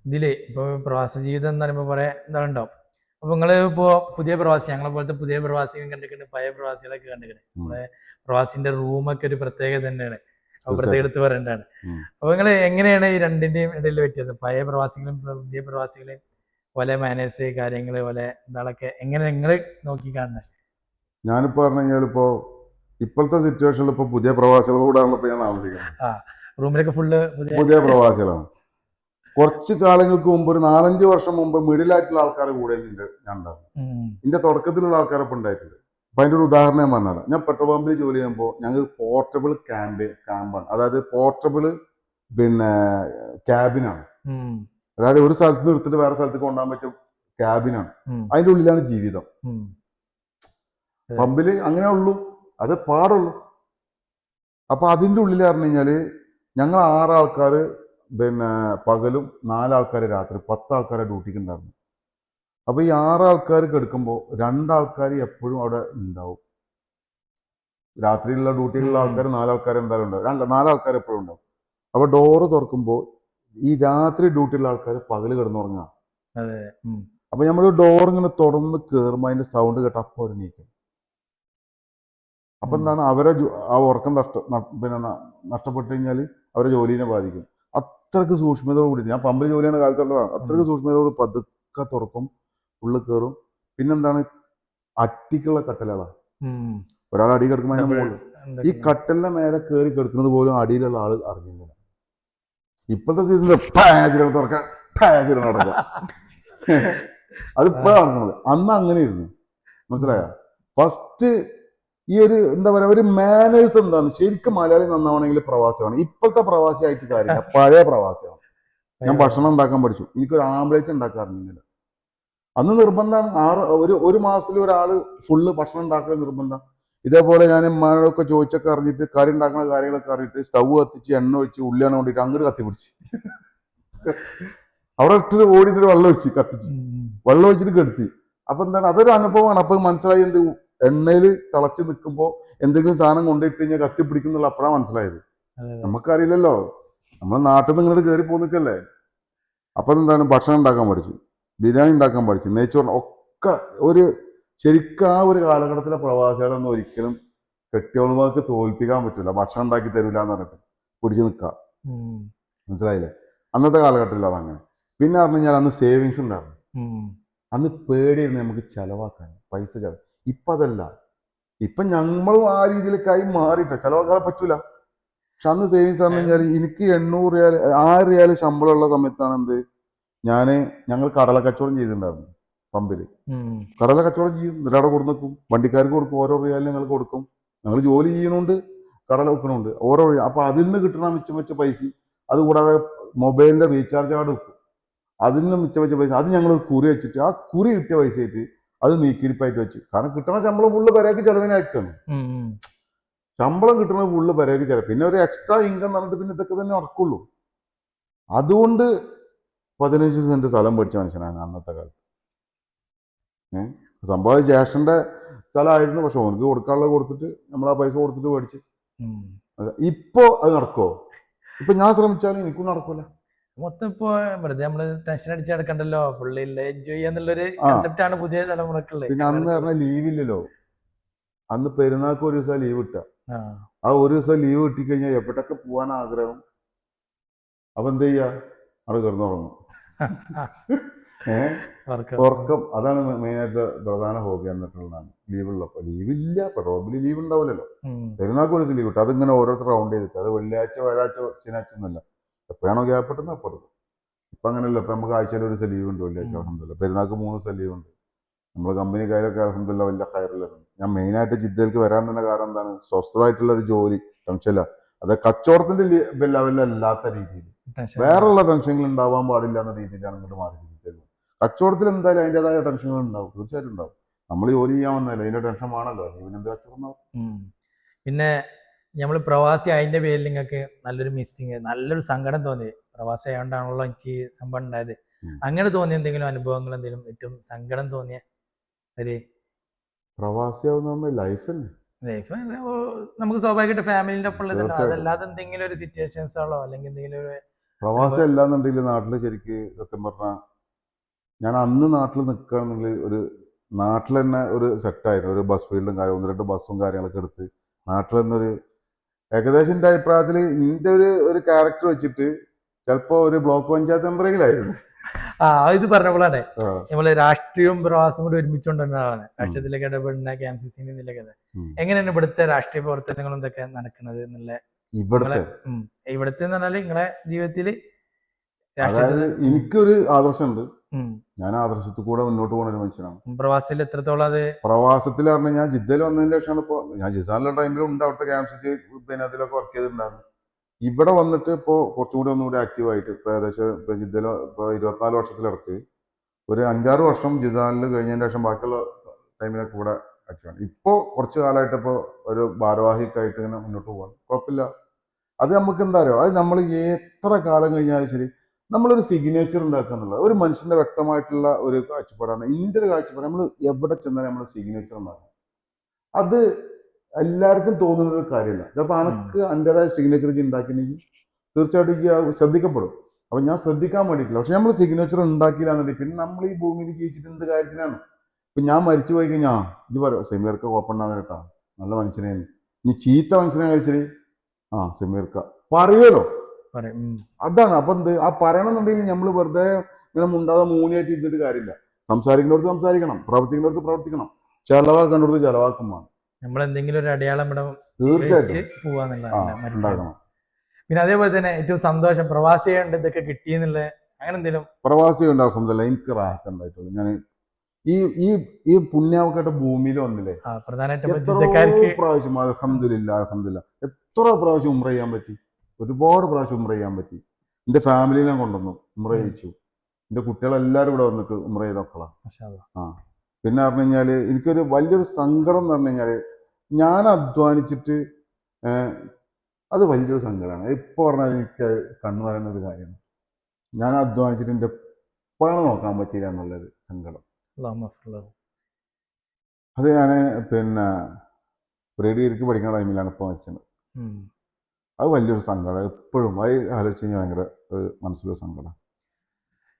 ഇതില് ഇപ്പൊ പ്രവാസ ജീവിതം എന്ന് പറയുമ്പോൾ കുറെ ഇതാളുണ്ടാവും. അപ്പൊ നിങ്ങള് ഇപ്പോ പുതിയ പ്രവാസി, ഞങ്ങളെ പോലത്തെ പുതിയ പ്രവാസികളും കണ്ടിട്ടുണ്ട്, പഴയ പ്രവാസികളൊക്കെ കണ്ടിട്ടുണ്ട്. നമ്മളെ പ്രവാസിന്റെ റൂമൊക്കെ ഒരു പ്രത്യേകത തന്നെയാണ്. അപ്പൊ പ്രത്യേക എടുത്ത് പറയേണ്ടതാണ്. അപ്പൊ നിങ്ങൾ എങ്ങനെയാണ് ഈ രണ്ടിന്റെയും ഇടയിൽ വ്യത്യാസം? പഴയ പ്രവാസികളും പുതിയ പ്രവാസികളെയും പോലെ മാനേഴ്സ് കാര്യങ്ങള് പോലെ എന്താളൊക്കെ എങ്ങനെ നിങ്ങൾ നോക്കി കാണുന്നത്? ഞാനിപ്പോ പറഞ്ഞു കഴിഞ്ഞാൽ ഇപ്പോഴത്തെ സിറ്റുവേഷനിൽ ഇപ്പൊ പുതിയ പ്രവാസികളോടാണ് ഇപ്പൊ ഞാൻ താമസിക്കുന്നത്. റൂമിലൊക്കെ ഫുള്ള് പുതിയ പ്രവാസികളാണ്. കുറച്ച് കാലങ്ങൾക്ക് മുമ്പ് ഒരു 4-5 വർഷം മുമ്പ് മിഡിലായിട്ടുള്ള ആൾക്കാർ കൂടെ ഞാൻ ഉണ്ടായിരുന്നു. എന്റെ തുടക്കത്തിലുള്ള ആൾക്കാരൊപ്പം ഉണ്ടായിട്ടുണ്ട്. അപ്പൊ അതിന്റെ ഒരു ഉദാഹരണം ഞാൻ പറഞ്ഞാൽ, ഞാൻ പെട്രോൾ പമ്പിൽ ജോലി ചെയ്യുമ്പോൾ ഞങ്ങൾക്ക് പോർട്ടബിൾ ക്യാമ്പാണ്. അതായത് പോർട്ടബിൾ പിന്നെ ക്യാബിനാണ്. അതായത് ഒരു സ്ഥലത്ത് നിന്ന് എടുത്തിട്ട് വേറെ സ്ഥലത്തേക്ക് കൊണ്ടുപോകാൻ പറ്റും ക്യാബിനാണ്. അതിന്റെ ഉള്ളിലാണ് ജീവിതം. പമ്പില് അങ്ങനെ ഉള്ളൂ, അത് പാടുള്ളൂ. അപ്പൊ അതിന്റെ ഉള്ളിൽ പറഞ്ഞു കഴിഞ്ഞാല് ഞങ്ങൾ 6 ആൾക്കാർ പിന്നെ പകലും 4 ആൾക്കാർ രാത്രി 10 ആൾക്കാരെ ഡ്യൂട്ടിക്ക് ഉണ്ടായിരുന്നു. അപ്പൊ ഈ 6 ആൾക്കാർ കിടക്കുമ്പോൾ 2 ആൾക്കാർ എപ്പോഴും അവിടെ ഉണ്ടാവും. രാത്രിയിലുള്ള ഡ്യൂട്ടിയിലുള്ള ആൾക്കാർ 4 ആൾക്കാർ എന്തായാലും ഉണ്ടാവും. 4 ആൾക്കാർ എപ്പോഴും ഉണ്ടാവും. അപ്പൊ ഡോറ് തുറക്കുമ്പോൾ ഈ രാത്രി ഡ്യൂട്ടിയുള്ള ആൾക്കാർ പകല് കിടന്നുറങ്ങാം. അപ്പൊ നമ്മൾ ഡോർ ഇങ്ങനെ തുറന്ന് കയറുമ്പോൾ അതിന്റെ സൗണ്ട് കേട്ട അപ്പൊ അവർ നീക്കും. അപ്പൊ എന്താണ് അവരെ ആ ഉറക്കം പിന്നെ നഷ്ടപ്പെട്ടു കഴിഞ്ഞാൽ അവരെ ജോലിനെ ബാധിക്കും. അത്രക്ക് സൂക്ഷ്മതയോട് കൂടി ഞാൻ പമ്പിൽ ജോലി ചെയ്യുന്ന കാലത്തുള്ളതാണ്. അത്രക്ക് സൂക്ഷ്മതയോട് പതുക്കെ തുറക്കും, ഉള്ളിൽ കയറും. പിന്നെന്താണ് അട്ടിക്കുള്ള കട്ടലുകളാണ്. ഒരാൾ അടി കിടക്കുമ്പോൾ അതിന്റെ മുകളിൽ ഈ കട്ടലിന്റെ മേലെ കയറി കിടക്കുന്നത് പോലും അടിയിലുള്ള ആള് അറിയുന്നില്ല. ഇപ്പോഴത്തെ സീസണിൽ തുറക്കാൻ നടക്കുക അതിപ്പോഴാണ് നടക്കുന്നത്. അന്ന് അങ്ങനെ ഇരുന്നു. മനസ്സിലായോ? ഫസ്റ്റ് ഈ ഒരു എന്താ പറയാ ഒരു മാനേഴ്സ് എന്താണ് ശരിക്കും മലയാളി നന്നാവണമെങ്കിൽ പ്രവാസിയാണ്. ഇപ്പോഴത്തെ പ്രവാസി ആയിട്ട് കാര്യമില്ല, പഴയ പ്രവാസിയാണ്. ഞാൻ ഭക്ഷണം ഉണ്ടാക്കാൻ പഠിച്ചു. എനിക്കൊരു ആംപ്ലേറ്റ് ഉണ്ടാക്കാൻ അറിഞ്ഞില്ല. അന്ന് നിർബന്ധമാണ് ഒരു മാസത്തിൽ ഒരാള് ഫുള്ള് ഭക്ഷണം ഉണ്ടാക്കൽ നിർബന്ധം. ഇതേപോലെ ഞാൻ ഉമ്മാനോടൊക്കെ ചോദിച്ചൊക്കെ അറിഞ്ഞിട്ട് കറി ഉണ്ടാക്കുന്ന കാര്യങ്ങളൊക്കെ അറിഞ്ഞിട്ട് സ്റ്റൗ കത്തിച്ച് എണ്ണ ഒഴിച്ച് ഉള്ളിയാണ് കൊണ്ടിട്ട് അങ്ങോട്ട് കത്തിപ്പിടിച്ച് അവിടെ ഇട്ടിട്ട് ഓടിയിട്ട് വെള്ളം ഒഴിച്ച് കത്തിച്ച് വെള്ളം ഒഴിച്ചിട്ട് കെടുത്തി. അപ്പൊ എന്താണ്, അതൊരു അനുഭവമാണ്. അപ്പൊ മനസ്സിലായി എന്ത്, എണ്ണയിൽ തിളച്ച് നിൽക്കുമ്പോൾ എന്തെങ്കിലും സാധനം കൊണ്ടിട്ട് കഴിഞ്ഞാൽ കത്തിപ്പിടിക്കുന്നുള്ള അപ്പഴാണ് മനസ്സിലായത്. നമുക്കറിയില്ലല്ലോ, നമ്മൾ നാട്ടിൽ നിന്ന് ഇങ്ങോട്ട് കയറി പോന്നിക്കല്ലേ. അപ്പൊ എന്താണ്, ഭക്ഷണം ഉണ്ടാക്കാൻ പഠിച്ചു, ബിരിയാണി ഉണ്ടാക്കാൻ പഠിച്ചു, നെയ്ച്ചോറ് ഒക്കെ. ശരിക്കും ആ ഒരു കാലഘട്ടത്തിലെ പ്രവാസികളൊന്നും ഒരിക്കലും കെട്ടിയോളുമാർക്ക് തോൽപ്പിക്കാൻ പറ്റില്ല. ഭക്ഷണം ഉണ്ടാക്കി തരില്ല എന്ന് പറഞ്ഞിട്ട് പിടിച്ചു നിൽക്കാം. മനസ്സിലായില്ലേ? അന്നത്തെ കാലഘട്ടത്തിൽ അതങ്ങനെ. പിന്നെ പറഞ്ഞു കഴിഞ്ഞാൽ അന്ന് സേവിങ്സ് ഉണ്ടായിരുന്നു. അന്ന് പേടിയായിരുന്നു നമുക്ക് ചെലവാക്കാൻ പൈസ. ഇപ്പൊ അതല്ല. ഇപ്പൊ ഞങ്ങളും ആ രീതിയിലേക്കായി മാറിയിട്ട ചെലവാക്കാതെ പറ്റൂല. പക്ഷെ അന്ന് സേവിങ്സ് പറഞ്ഞു കഴിഞ്ഞാൽ എനിക്ക് 800 റിയാൽ 1000 റിയാൽ ശമ്പളമുള്ള സമയത്താണ് ഞങ്ങൾ കടല കച്ചവടം ചെയ്തിട്ടുണ്ടായിരുന്നു. പമ്പില് കടല കച്ചവടം ചെയ്യും. എന്നിട്ട് അവിടെ കൊടുക്കും, വണ്ടിക്കാർക്ക് കൊടുക്കും, ഓരോ റിയാലും ഞങ്ങൾ കൊടുക്കും. ഞങ്ങൾ ജോലി ചെയ്യുന്നുണ്ട്, കടല വെക്കണുണ്ട്, ഓരോ. അപ്പൊ അതിൽ നിന്ന് കിട്ടുന്ന മിച്ചം വെച്ച പൈസ, അതുകൂടാതെ മൊബൈലിന്റെ റീചാർജ് കാർഡ് വെക്കും, അതിൽ നിന്ന് മിച്ചം വെച്ച പൈസ അത് ഞങ്ങൾ കുറി വെച്ചിട്ട് ആ കുറി കിട്ടിയ പൈസ ആയിട്ട് അത് നീക്കിരിപ്പായിട്ട് വെച്ച്. കാരണം കിട്ടുന്ന ശമ്പളം ഫുള്ള് പെരേക്ക് ചെലവിനാക്കാണ്. ശമ്പളം കിട്ടുന്നത് ഫുള്ള് പെരേക്ക് ചെലവ്, പിന്നെ ഒരു എക്സ്ട്രാ ഇൻകം പറഞ്ഞിട്ട് പിന്നെ ഇതൊക്കെ തന്നെ നടക്കുള്ളൂ. അതുകൊണ്ട് 15 സെന്റ് സ്ഥലം മേടിച്ച മനുഷ്യനാണ് അന്നത്തെ കാലത്ത്. സംഭവം ജ്യേഷ്ഠന്റെ സ്ഥലമായിരുന്നു, പക്ഷെ ഓനക്ക് കൊടുക്കാനുള്ളത് കൊടുത്തിട്ട് നമ്മൾ ആ പൈസ കൊടുത്തിട്ട് മേടിച്ച്. ഇപ്പോ അത് നടക്കുമോ? ഇപ്പൊ ഞാൻ ശ്രമിച്ചാലും എനിക്കും നടക്കൂല. മൊത്തം ഇപ്പൊ വെറുതെ നമ്മള് ടെൻഷൻ അടിച്ച് നടക്കണ്ടല്ലോ, ഫുള്ള് എൻജോയ് ചെയ്യാന്നുള്ളൊരു കൺസെപ്റ്റ് ആണ് പുതിയ തലമുറക്കുള്ളത്. പിന്നെ അന്ന് പറഞ്ഞ ലീവില്ലല്ലോ. അന്ന് പെരുന്നാൾക്ക് ഒരു ദിവസം ലീവ് കിട്ടുക. ആ ഒരു ദിവസം ലീവ് കിട്ടിക്കഴിഞ്ഞാൽ എവിടൊക്കെ പോകാൻ ആഗ്രഹം. അപ്പൊ എന്ത് ചെയ്യാ, അവിടെ കിടന്നുറങ്ങും. ഉറക്കം അതാണ് മെയിനായിട്ട് പ്രധാന ഹോബി എന്നിട്ടുള്ളതാണ്. ലീവുള്ളപ്പോ. ലീവില്ല, ഇപ്പൊ റോബില് ലീവ് ഉണ്ടാവില്ലല്ലോ. പെരുന്നാൾക്ക് ഒരു ദിവസം ലീവ് കിട്ടും. അതിങ്ങനെ ഓരോരുത്തർ റൗണ്ട് ചെയ്തിട്ട്, അത് വെള്ളിയാഴ്ച വ്യാഴാഴ്ച ശനിയാഴ്ച ഒന്നുമല്ല, എപ്പോഴാണോ ഗ്യാപ്പിട്ടുന്നത് അപ്പോൾ എടുക്കും. ഇപ്പൊ അങ്ങനെയല്ല. ഇപ്പൊ നമുക്ക് ആഴ്ചയിൽ ഒരു ദിവസം ലീവ് ഉണ്ട്, വെള്ളിയാഴ്ച. അൽഹംദുലില്ലാ. പെരുന്നാൾക്ക് 3 ദിവസം ലീവ് ഉണ്ട്. നമ്മള് കമ്പനിക്കാരൊക്കെ അൽഹംദുലില്ലാ വലിയ ഹൈറിലാണ്. ഞാൻ മെയിനായിട്ട് ജിദ്ദയിലേക്ക് വരാൻ തന്നെ കാരണം എന്താണ്, സ്വസ്ഥമായിട്ടുള്ള ഒരു ജോലി, ടെൻഷനില്ല. അത് കച്ചവടത്തിന്റെ ലെവലിലല്ലാത്ത രീതിയിൽ വേറെയുള്ള ടെൻഷനുകൾ ഉണ്ടാവാൻ പാടില്ല എന്ന രീതിയിലാണ് ഇങ്ങോട്ട് മാറിയിരിക്കുന്നത്. കച്ചവടത്തിൽ എന്തായാലും അതിൻ്റെതായ ടെൻഷനുകൾ ഉണ്ടാവും, തീർച്ചയായിട്ടും ഉണ്ടാവും. നമ്മൾ ജോലി ചെയ്യാൻ വന്നല്ലേ, അതിന്റെ ടെൻഷൻ വേണമല്ലോ. ഇവനെന്ത് കച്ചവടം. പിന്നെ നമ്മൾ പ്രവാസി അതിന്റെ പേരിൽ നിങ്ങൾക്ക് നല്ലൊരു മിസ്സിങ്, നല്ലൊരു സങ്കടം തോന്നി, പ്രവാസി ആയതുകൊണ്ടാണല്ലോ എനിക്ക് സംഭവം ഉണ്ടായത്, അങ്ങനെ തോന്നിയ എന്തെങ്കിലും അനുഭവങ്ങൾ, എന്തെങ്കിലും ഏറ്റവും സങ്കടം തോന്നിയ ഒരു പ്രവാസിയാവുന്ന ലൈഫ് നമുക്ക് സ്വാഭാവികമായിട്ട് ഫാമിലിന്റെ ഒപ്പം ഉള്ളത്, അതല്ലാതെ എന്തെങ്കിലും ഒരു സിറ്റുവേഷൻസോ അല്ലെങ്കിൽ എന്തെങ്കിലും ഒരു പ്രവാസി അല്ലാന്നുണ്ടെങ്കിൽ നാട്ടില് ശരിക്ക് സത്യം പറഞ്ഞാൽ ഞാൻ അന്ന് നാട്ടിൽ നിൽക്കുകയാണെന്നുണ്ടെങ്കിൽ ഒരു നാട്ടിൽ തന്നെ ഒരു സെറ്റായിരുന്നു. ഒരു ബസ് ഫീൽഡും കാര്യം, 1-2 ബസ്സും കാര്യങ്ങളൊക്കെ എടുത്ത് നാട്ടിൽ തന്നെ ഒരു ഏകദേശം എൻ്റെ അഭിപ്രായത്തിൽ എൻ്റെ ഒരു ക്യാരക്ടർ വെച്ചിട്ട് ചിലപ്പോ ഒരു ബ്ലോക്ക് പഞ്ചായത്ത് മെമ്പറെങ്കിലായിരുന്നു. ഇത് പറഞ്ഞപ്പോഴാണ് നമ്മള് രാഷ്ട്രീയവും പ്രവാസവും കൂടി ഒരുമിച്ചുകൊണ്ടാണ് രാഷ്ട്രീയത്തിലേക്ക് ഇടപെടുന്ന KMCC എങ്ങനെയാണ് ഇവിടുത്തെ രാഷ്ട്രീയ പ്രവർത്തനങ്ങളും ഇതൊക്കെ നടക്കുന്നത് എന്നുള്ള ഇവിടുത്തെ എന്ന് പറഞ്ഞാല് നിങ്ങളെ ജീവിതത്തില് അതായത് എനിക്കൊരു ആദർശമുണ്ട്. ഞാൻ ആദർശത്തിൽ കൂടെ മുന്നോട്ട് പോകുന്ന ഒരു മനുഷ്യനാണ്. പ്രവാസത്തിൽ എത്രത്തോളം അത് പ്രവാസത്തിൽ പറഞ്ഞാൽ ഞാൻ ജിദ്ദയിൽ വന്നതിന് ശേഷമാണ് ഇപ്പൊ ഞാൻ ജിസാനിലുള്ള ടൈമിലും ഉണ്ട് അവിടുത്തെ KMCC പിന്നെ അതിലൊക്കെ വർക്ക് ചെയ്തിട്ടുണ്ടായിരുന്നു. ഇവിടെ വന്നിട്ട് ഇപ്പോൾ കുറച്ചും കൂടി ഒന്നുകൂടി ആക്റ്റീവായിട്ട് ഇപ്പൊ ഏകദേശം ഇപ്പൊ ജിദ്ദയിൽ ഇപ്പൊ 24 വർഷത്തിലടക്ക് ഒരു 5-6 വർഷം ജിസാനിൽ കഴിഞ്ഞതിന് ശേഷം ബാക്കിയുള്ള ടൈമിലൊക്കെ ഇവിടെ ആക്റ്റീവാണ്. ഇപ്പോൾ കുറച്ച് കാലമായിട്ട് ഇപ്പോൾ ഒരു ഭാരവാഹിക്കായിട്ട് ഇങ്ങനെ മുന്നോട്ട് പോകാൻ കുഴപ്പമില്ല. അത് നമുക്ക് എന്താ അറിയോ, അത് നമ്മൾ എത്ര കാലം കഴിഞ്ഞാലും ശരി നമ്മളൊരു സിഗ്നേച്ചർ ഉണ്ടാക്കുക എന്നുള്ളത് ഒരു മനുഷ്യന്റെ വ്യക്തമായിട്ടുള്ള ഒരു കാഴ്ചപ്പാടാണ്. ഇതിന്റെ ഒരു കാഴ്ചപ്പാട് നമ്മൾ എവിടെ ചെന്നാലും നമ്മൾ സിഗ്നേച്ചർ ഉണ്ടാക്കും. അത് എല്ലാവർക്കും തോന്നുന്ന ഒരു കാര്യമല്ല. ചിലപ്പോൾ അനക്ക് അതിൻ്റെതായ സിഗ്നേച്ചർ ഉണ്ടാക്കിയെങ്കിൽ തീർച്ചയായിട്ടും ശ്രദ്ധിക്കപ്പെടും. അപ്പൊ ഞാൻ ശ്രദ്ധിക്കാൻ വേണ്ടിയിട്ടില്ല. പക്ഷെ നമ്മൾ സിഗ്നേച്ചർ ഉണ്ടാക്കിയില്ലാന്നുണ്ടെങ്കിൽ പിന്നെ നമ്മൾ ഈ ഭൂമിയിൽ ജീവിച്ചിട്ട് എന്ത് കാര്യത്തിനാണ്? ഇപ്പൊ ഞാൻ മരിച്ചു പോയി കഴിഞ്ഞാൽ ഇത് പറയും സെമീർക്ക് കുഴപ്പമുണ്ടാകുന്ന കേട്ടാ, നല്ല മനുഷ്യനെയാണ്. ഇനി ചീത്ത മനുഷ്യനെ കഴിച്ചാൽ സെമീർക്ക പറയുമല്ലോ. അതാണ്. അപ്പൊ എന്ത് ആ പറയണമെന്നുണ്ടെങ്കിൽ നമ്മൾ വെറുതെ ഇങ്ങനെ മുണ്ടാതെ മൂന്നിയായിട്ട് ഇരുന്നിട്ട് കാര്യമില്ല. സംസാരിക്കുന്നിടത്ത് സംസാരിക്കണം, പ്രവർത്തിക്കുന്നിടത്ത് പ്രവർത്തിക്കണം, ചെലവാക്കേണ്ടടുത്ത് ചെലവാക്കും വേണം. നമ്മൾ എന്തെങ്കിലും ഒരു അടയാളം തീർച്ചയായിട്ടും ഉണ്ടാകണം. പിന്നെ അതേപോലെ തന്നെ ഏറ്റവും സന്തോഷം പ്രവാസിയുണ്ട് ഇതൊക്കെ കിട്ടിയെന്നുള്ള അങ്ങനെ എന്തെങ്കിലും പ്രവാസി ഉണ്ടാക്കുന്നില്ല എനിക്ക് റാഹത്ത് ഉണ്ടായിട്ടുള്ളൂ. ഞാൻ ഈ പുണ്യാവക്കായിട്ട് ഭൂമിയിൽ വന്നില്ലേ പ്രാവശ്യം അൽഹംദുലില്ലാ എത്ര പ്രാവശ്യം ഉംറ ചെയ്യാൻ പറ്റി, ഒരുപാട് പ്രാവശ്യം ഉംറ ചെയ്യാൻ പറ്റി. എൻ്റെ ഫാമിലിനെ കൊണ്ടുവന്നു ഉംറ ചെയ്യിച്ചു. എൻ്റെ കുട്ടികളെല്ലാവരും ഇവിടെ വന്നിട്ട് ഉംറ ചെയ്ത മക്കളാണ്. മാഷാ അല്ലാ. ആ പിന്നെ പറഞ്ഞു കഴിഞ്ഞാൽ എനിക്കൊരു വലിയൊരു സങ്കടം എന്ന് പറഞ്ഞു കഴിഞ്ഞാൽ ഞാൻ അധ്വാനിച്ചിട്ട് അത് വലിയൊരു സങ്കടമാണ്. ഇപ്പോൾ പറഞ്ഞാൽ എനിക്ക് കണ്ണു പറയുന്ന ഒരു കാര്യമാണ്. ഞാൻ അധ്വാനിച്ചിട്ട് എൻ്റെ ഉപ്പാനെ നോക്കാൻ പറ്റിയില്ല എന്നുള്ളൊരു സങ്കടം. അല്ലാഹു മഗ്ഫിർ ലഹു. അത് ഞാൻ പിന്നെ ഡിഗ്രിക്ക് പഠിക്കുന്ന ടൈമിലാണ് ഇപ്പോൾ മരിച്ചത്. ഉം. അത് വലിയൊരു സങ്കടം. എപ്പോഴും അത് ആലോചിച്ച് കഴിഞ്ഞാൽ ഭയങ്കര ഒരു മനസ്സിലൊരു സങ്കടം.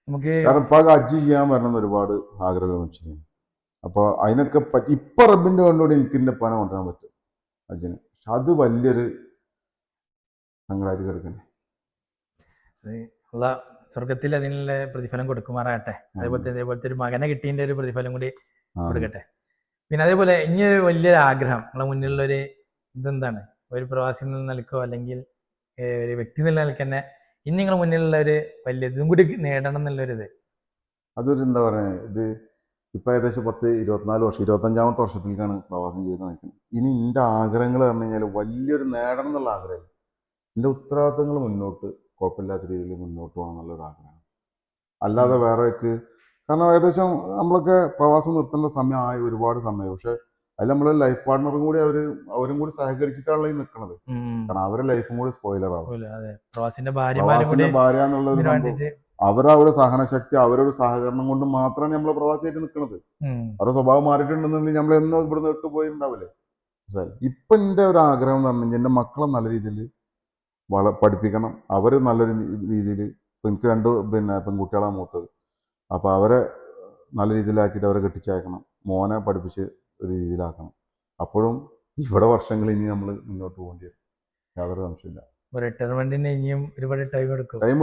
നമുക്ക് കാരണം ഇപ്പോൾ ഹജ്ജ് ചെയ്യാൻ വരണമെന്ന് ഒരുപാട് ആഗ്രഹം വെച്ചിരുന്നു. അപ്പോൾ അതിനൊക്കെ പറ്റി ഇപ്പം റബ്ബിൻ്റെ കൊണ്ടുകൂടി എനിക്ക് എൻ്റെ ഉപ്പാനെ കൊണ്ടുവരാൻ പറ്റും ഹജ്ജിന്. പക്ഷെ അത് വലിയൊരു സങ്കടമായിട്ട് കിടക്കുന്നത്. അള്ളാഹ് സ്വർഗത്തിൽ അതിനുള്ള പ്രതിഫലം കൊടുക്കുമാറാകട്ടെ. അതേപോലത്തെ ഒരു മകനെ കിട്ടിയതിന്റെ ഒരു പ്രതിഫലം കൂടി കൊടുക്കട്ടെ. പിന്നെ അതേപോലെ ഇനി ഒരു വലിയൊരു ആഗ്രഹം നമ്മളെ മുന്നിലുള്ളൊരു ഇതെന്താണ്, ഒരു പ്രവാസി എന്നുള്ള നിലക്കോ അല്ലെങ്കിൽ ഒരു വ്യക്തി എന്നുള്ള നിലക്ക് തന്നെ ഇനി നിങ്ങളുടെ മുന്നിലുള്ള ഒരു വലിയ ഇതും കൂടി നേടണം എന്നുള്ളൊരിത്. അതൊരു എന്താ പറയുക, ഇത് ഇപ്പം ഏകദേശം 24 വർഷം 25ാമത്തെ വർഷത്തിലേക്കാണ് പ്രവാസം ജീവിതം നയിക്കുന്നത്. ഇനി എൻ്റെ ആഗ്രഹങ്ങൾ പറഞ്ഞു കഴിഞ്ഞാൽ വലിയൊരു നേടണം എന്നുള്ള ആഗ്രഹം. എൻ്റെ ഉത്തരവാദിത്തങ്ങൾ മുന്നോട്ട് കുഴപ്പമില്ലാത്ത രീതിയിൽ മുന്നോട്ട് പോകണം എന്നുള്ളൊരു ആഗ്രഹം. അല്ലാതെ വേറെക്ക് കാരണം ഏകദേശം നമ്മളൊക്കെ പ്രവാസം നിർത്തേണ്ട സമയമായി, ഒരുപാട് സമയം. പക്ഷെ അതിൽ നമ്മൾ ലൈഫ് പാർട്ട്ണറും കൂടി അവരും കൂടി സഹകരിച്ചിട്ടാണല്ലോ ഈ നിൽക്കുന്നത്. കാരണം അവരുടെ ലൈഫും കൂടി സ്പോയിലറാവും. പ്രവാസിന്റെ ഭാര്യ എന്നുള്ളൊരു സംഭവം അവരൊരു സഹനശക്തി, അവരൊരു സഹകരണം കൊണ്ട് മാത്രമാണ് നമ്മൾ പ്രവാസിയായിട്ട് നിൽക്കുന്നത്. അവരുടെ സ്വഭാവം മാറിയിട്ടുണ്ടെന്നുണ്ടെങ്കിൽ നമ്മൾ എന്നോ ഇവിടുന്ന് ഇട്ട് പോയിട്ടുണ്ടാവില്ലേ. ഇപ്പൊ എൻ്റെ ഒരു ആഗ്രഹം എന്ന് പറഞ്ഞു കഴിഞ്ഞാൽ എൻ്റെ മക്കളെ നല്ല രീതിയിൽ പഠിപ്പിക്കണം. അവർ നല്ലൊരു രീതിയിൽ, ഇപ്പം എനിക്ക് 2 പെൺകുട്ടികളാണ് മൂത്തത്. അപ്പോൾ അവരെ നല്ല രീതിയിലാക്കിയിട്ട് അവരെ കെട്ടിച്ചയക്കണം. മോനെ പഠിപ്പിച്ച് ഒരു രീതിയിലാക്കണം. അപ്പോഴും ഇവിടെ വർഷങ്ങൾ ഇനി നമ്മൾ മുന്നോട്ട് പോകേണ്ടി വരും, യാതൊരു സംശയമില്ല. റിട്ടയർമെന്റിന് ഇനിയും ഒരുപാട് ടൈം